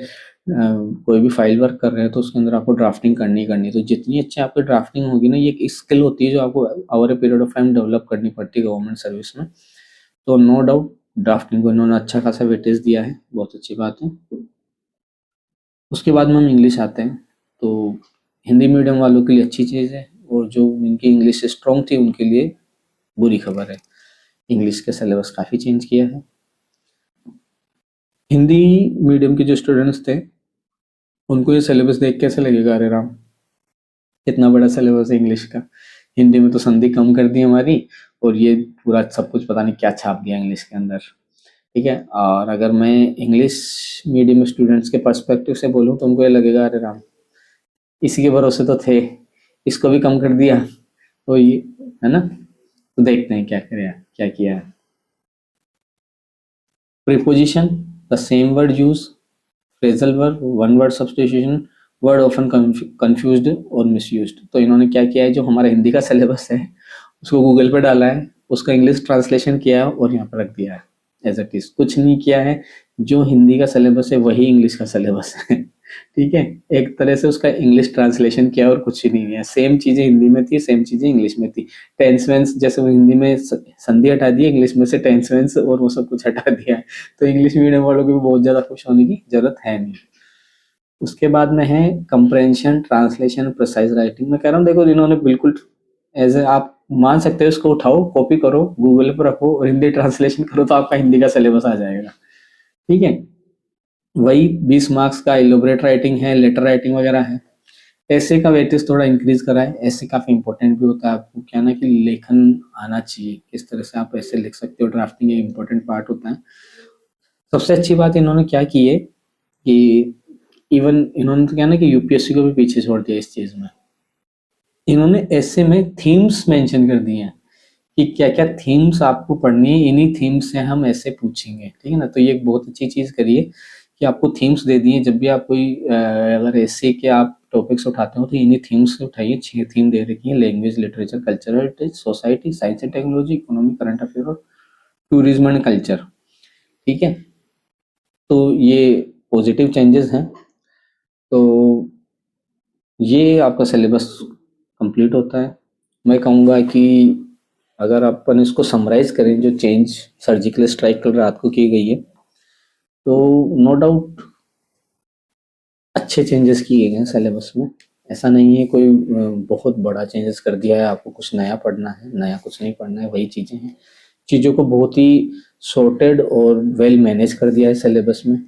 Speaker 2: कोई भी फाइल वर्क कर रहे हैं तो उसके अंदर आपको ड्राफ्टिंग करनी है। तो जितनी अच्छी आपकी ड्राफ्टिंग होगी ना, ये एक स्किल होती है जो आपको over a period of time develop करनी पड़ती है गवर्नमेंट सर्विस में। तो नो डाउट ड्राफ्टिंग को इन्होंने अच्छा खासा वेटेज दिया है, बहुत अच्छी बात है। उसके बाद में हम इंग्लिश आते हैं, तो हिंदी मीडियम वालों के लिए अच्छी चीज़ है, और जो इनकी इंग्लिश स्ट्रॉन्ग थी उनके लिए बुरी खबर है। इंग्लिश का सिलेबस काफ़ी चेंज किया है। हिंदी मीडियम के जो स्टूडेंट्स थे उनको ये सिलेबस देख कैसे लगेगा, अरे राम इतना बड़ा सिलेबस है इंग्लिश का, हिंदी में तो संधि कम कर दी हमारी और ये पूरा सब कुछ पता नहीं क्या छाप दिया इंग्लिश के अंदर, ठीक है। और अगर मैं इंग्लिश मीडियम स्टूडेंट्स के पर्सपेक्टिव से बोलूँ तो उनको ये लगेगा अरे राम इसी के भरोसे तो थे, इसको भी कम कर दिया, तो ये है ना। तो देखते हैं क्या करें, क्या किया है। Preposition, the same word use, phrasal verb, one word substitution, word often confused और मिसयूज्ड। तो इन्होंने क्या किया है, जो हमारा हिंदी का सिलेबस है उसको गूगल पे डाला है, उसका इंग्लिश ट्रांसलेशन किया है और यहाँ पर रख दिया है एज इट इज। कुछ नहीं किया है, जो हिंदी का सिलेबस है वही इंग्लिश का सिलेबस है, ठीक है। एक तरह से उसका इंग्लिश ट्रांसलेशन किया और कुछ ही नहीं है, सेम चीजें हिंदी में थी, सेम चीजें इंग्लिश में थी। टेंस वेंस जैसे वो हिंदी में संधि हटा दी, इंग्लिश में से टेंस वेंस और वो सब कुछ हटा दिया है। तो इंग्लिश मीडियम वालों को भी बहुत ज्यादा खुश होने की जरूरत है नहीं। उसके बाद में है कंप्रेंशन, ट्रांसलेशन, प्रिसाइज राइटिंग। मैं कह रहा हूँ देखो इन्होंने बिल्कुल एज ए, आप मान सकते हो इसको उठाओ, कॉपी करो, गूगल पर रखो और हिंदी ट्रांसलेशन करो तो आपका हिंदी का सिलेबस आ जाएगा, ठीक है। वही 20 मार्क्स का इलोबरेट राइटिंग है, लेटर राइटिंग वगैरह है। ऐसे का वेटेज थोड़ा इंक्रीज करा है, ऐसे काफी इंपॉर्टेंट भी होता है, आपको क्या ना कि लेखन आना चाहिए, किस तरह से आप ऐसे लिख सकते हो, ड्राफ्टिंग एक इंपॉर्टेंट पार्ट होता है। सबसे अच्छी बात इन्होंने क्या की है कि इवन इन्होंने तो क्या ना कि यूपीएससी को भी पीछे छोड़ दिया इस चीज में। इन्होंने ऐसे में थीम्स मेंशन कर दिए हैं कि क्या क्या थीम्स आपको पढ़नी है, इन्हीं थीम्स से हम ऐसे पूछेंगे, ठीक है ना। तो ये एक बहुत अच्छी चीज करिए कि आपको थीम्स दे दिए, जब भी आप कोई अगर ऐसे के आप टॉपिक्स उठाते हो तो इन्हीं थीम्स से उठाइए। 6 थीम दे रखी है, language, literature, cultural heritage, society, science and technology, economy, current affair और टूरिज्म एंड कल्चर, ठीक है। तो ये पॉजिटिव चेंजेस हैं। तो ये आपका सिलेबस कंप्लीट होता है। मैं कहूँगा कि अगर अपन इसको समराइज करें, जो चेंज सर्जिकल स्ट्राइक कल रात को की गई है, तो नो डाउट अच्छे चेंजेस किए गए हैं सिलेबस में। ऐसा नहीं है कोई बहुत बड़ा चेंजेस कर दिया है, आपको कुछ नया पढ़ना है, नया कुछ नहीं पढ़ना है, वही चीज़ें हैं। चीज़ों को बहुत ही सॉर्टेड और वेल मैनेज कर दिया है सिलेबस में।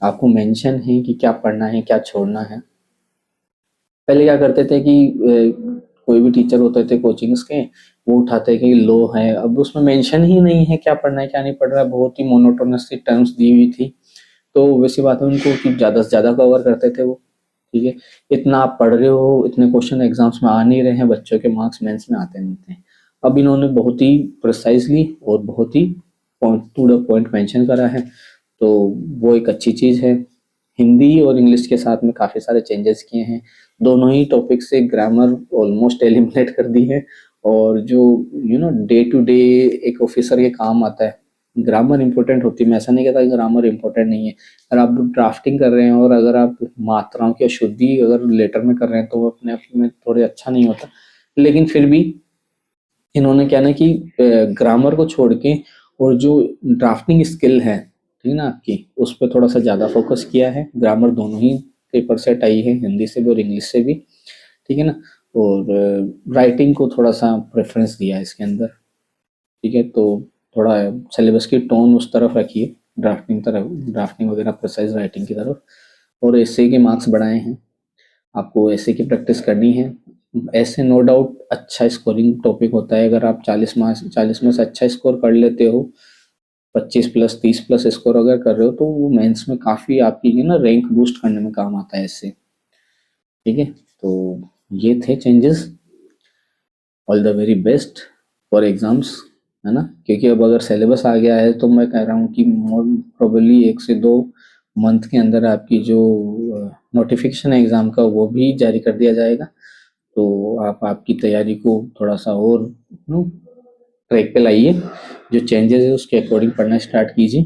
Speaker 2: आपको मेंशन है कि क्या पढ़ना है, क्या छोड़ना है। पहले क्या करते थे कि कोई भी टीचर होते थे कोचिंग्स के, वो उठाते कि लो है, अब उसमें मेंशन ही नहीं है क्या पढ़ना है क्या नहीं पढ़ रहा है, बहुत ही मोनोटोनस सी टर्म्स दी हुई थी। तो वैसी बात है उनको कि ज़्यादा से ज़्यादा कवर करते थे वो, ठीक है। इतना आप पढ़ रहे हो, इतने क्वेश्चन एग्जाम्स में आ नहीं रहे हैं, बच्चों के मार्क्स मेंस में आते नहीं थे। अब इन्होंने बहुत ही प्रिसाइजली और बहुत ही point to the point mention करा है, तो वो एक अच्छी चीज़ है। हिंदी और इंग्लिश के साथ में काफ़ी सारे चेंजेस किए हैं, दोनों ही टॉपिक से ग्रामर ऑलमोस्ट एलिमिनेट कर दी है। और जो डे टू डे एक ऑफिसर के काम आता है, ग्रामर इंपॉर्टेंट होती है, मैं ऐसा नहीं कहता कि ग्रामर इंपॉर्टेंट नहीं है। अगर आप ड्राफ्टिंग कर रहे हैं और अगर आप मात्राओं की अशुद्धि अगर लेटर में कर रहे हैं तो वो अपने आप में थोड़े अच्छा नहीं होता, लेकिन फिर भी इन्होंने क्या ना कि ग्रामर को छोड़ के और जो ड्राफ्टिंग स्किल है, ठीक है ना आपकी, उस पर थोड़ा सा ज़्यादा फोकस किया है। ग्रामर दोनों ही पेपर सेट आई है, हिंदी से भी और इंग्लिश से भी, ठीक है ना। और राइटिंग को थोड़ा सा प्रेफरेंस दिया है इसके अंदर, ठीक है। तो थोड़ा सिलेबस की टोन उस तरफ रखिए, ड्राफ्टिंग वगैरह प्रिसाइज राइटिंग की तरफ। और एसे के मार्क्स बढ़ाए हैं, आपको ऐसे की प्रैक्टिस करनी है। ऐसे नो डाउट अच्छा स्कोरिंग टॉपिक होता है, अगर आप 40 में से अच्छा स्कोर कर लेते हो, 25 प्लस 30 प्लस स्कोर अगर कर रहे हो, तो वो मेंस में काफ़ी आपकी ना रैंक बूस्ट करने में काम आता है इससे, ठीक है। तो ये थे changes. All the very best for exams, है ना, क्योंकि अब अगर सिलेबस आ गया है तो मैं कह रहा हूँ कि मोर प्रोबेबली 1 से 2 मंथ के अंदर आपकी जो नोटिफिकेशन है एग्ज़ाम का वो भी जारी कर दिया जाएगा। तो आप आपकी तैयारी को थोड़ा सा और ट्रैक पे लाइए, जो चेंजेस है उसके अकॉर्डिंग पढ़ना स्टार्ट कीजिए।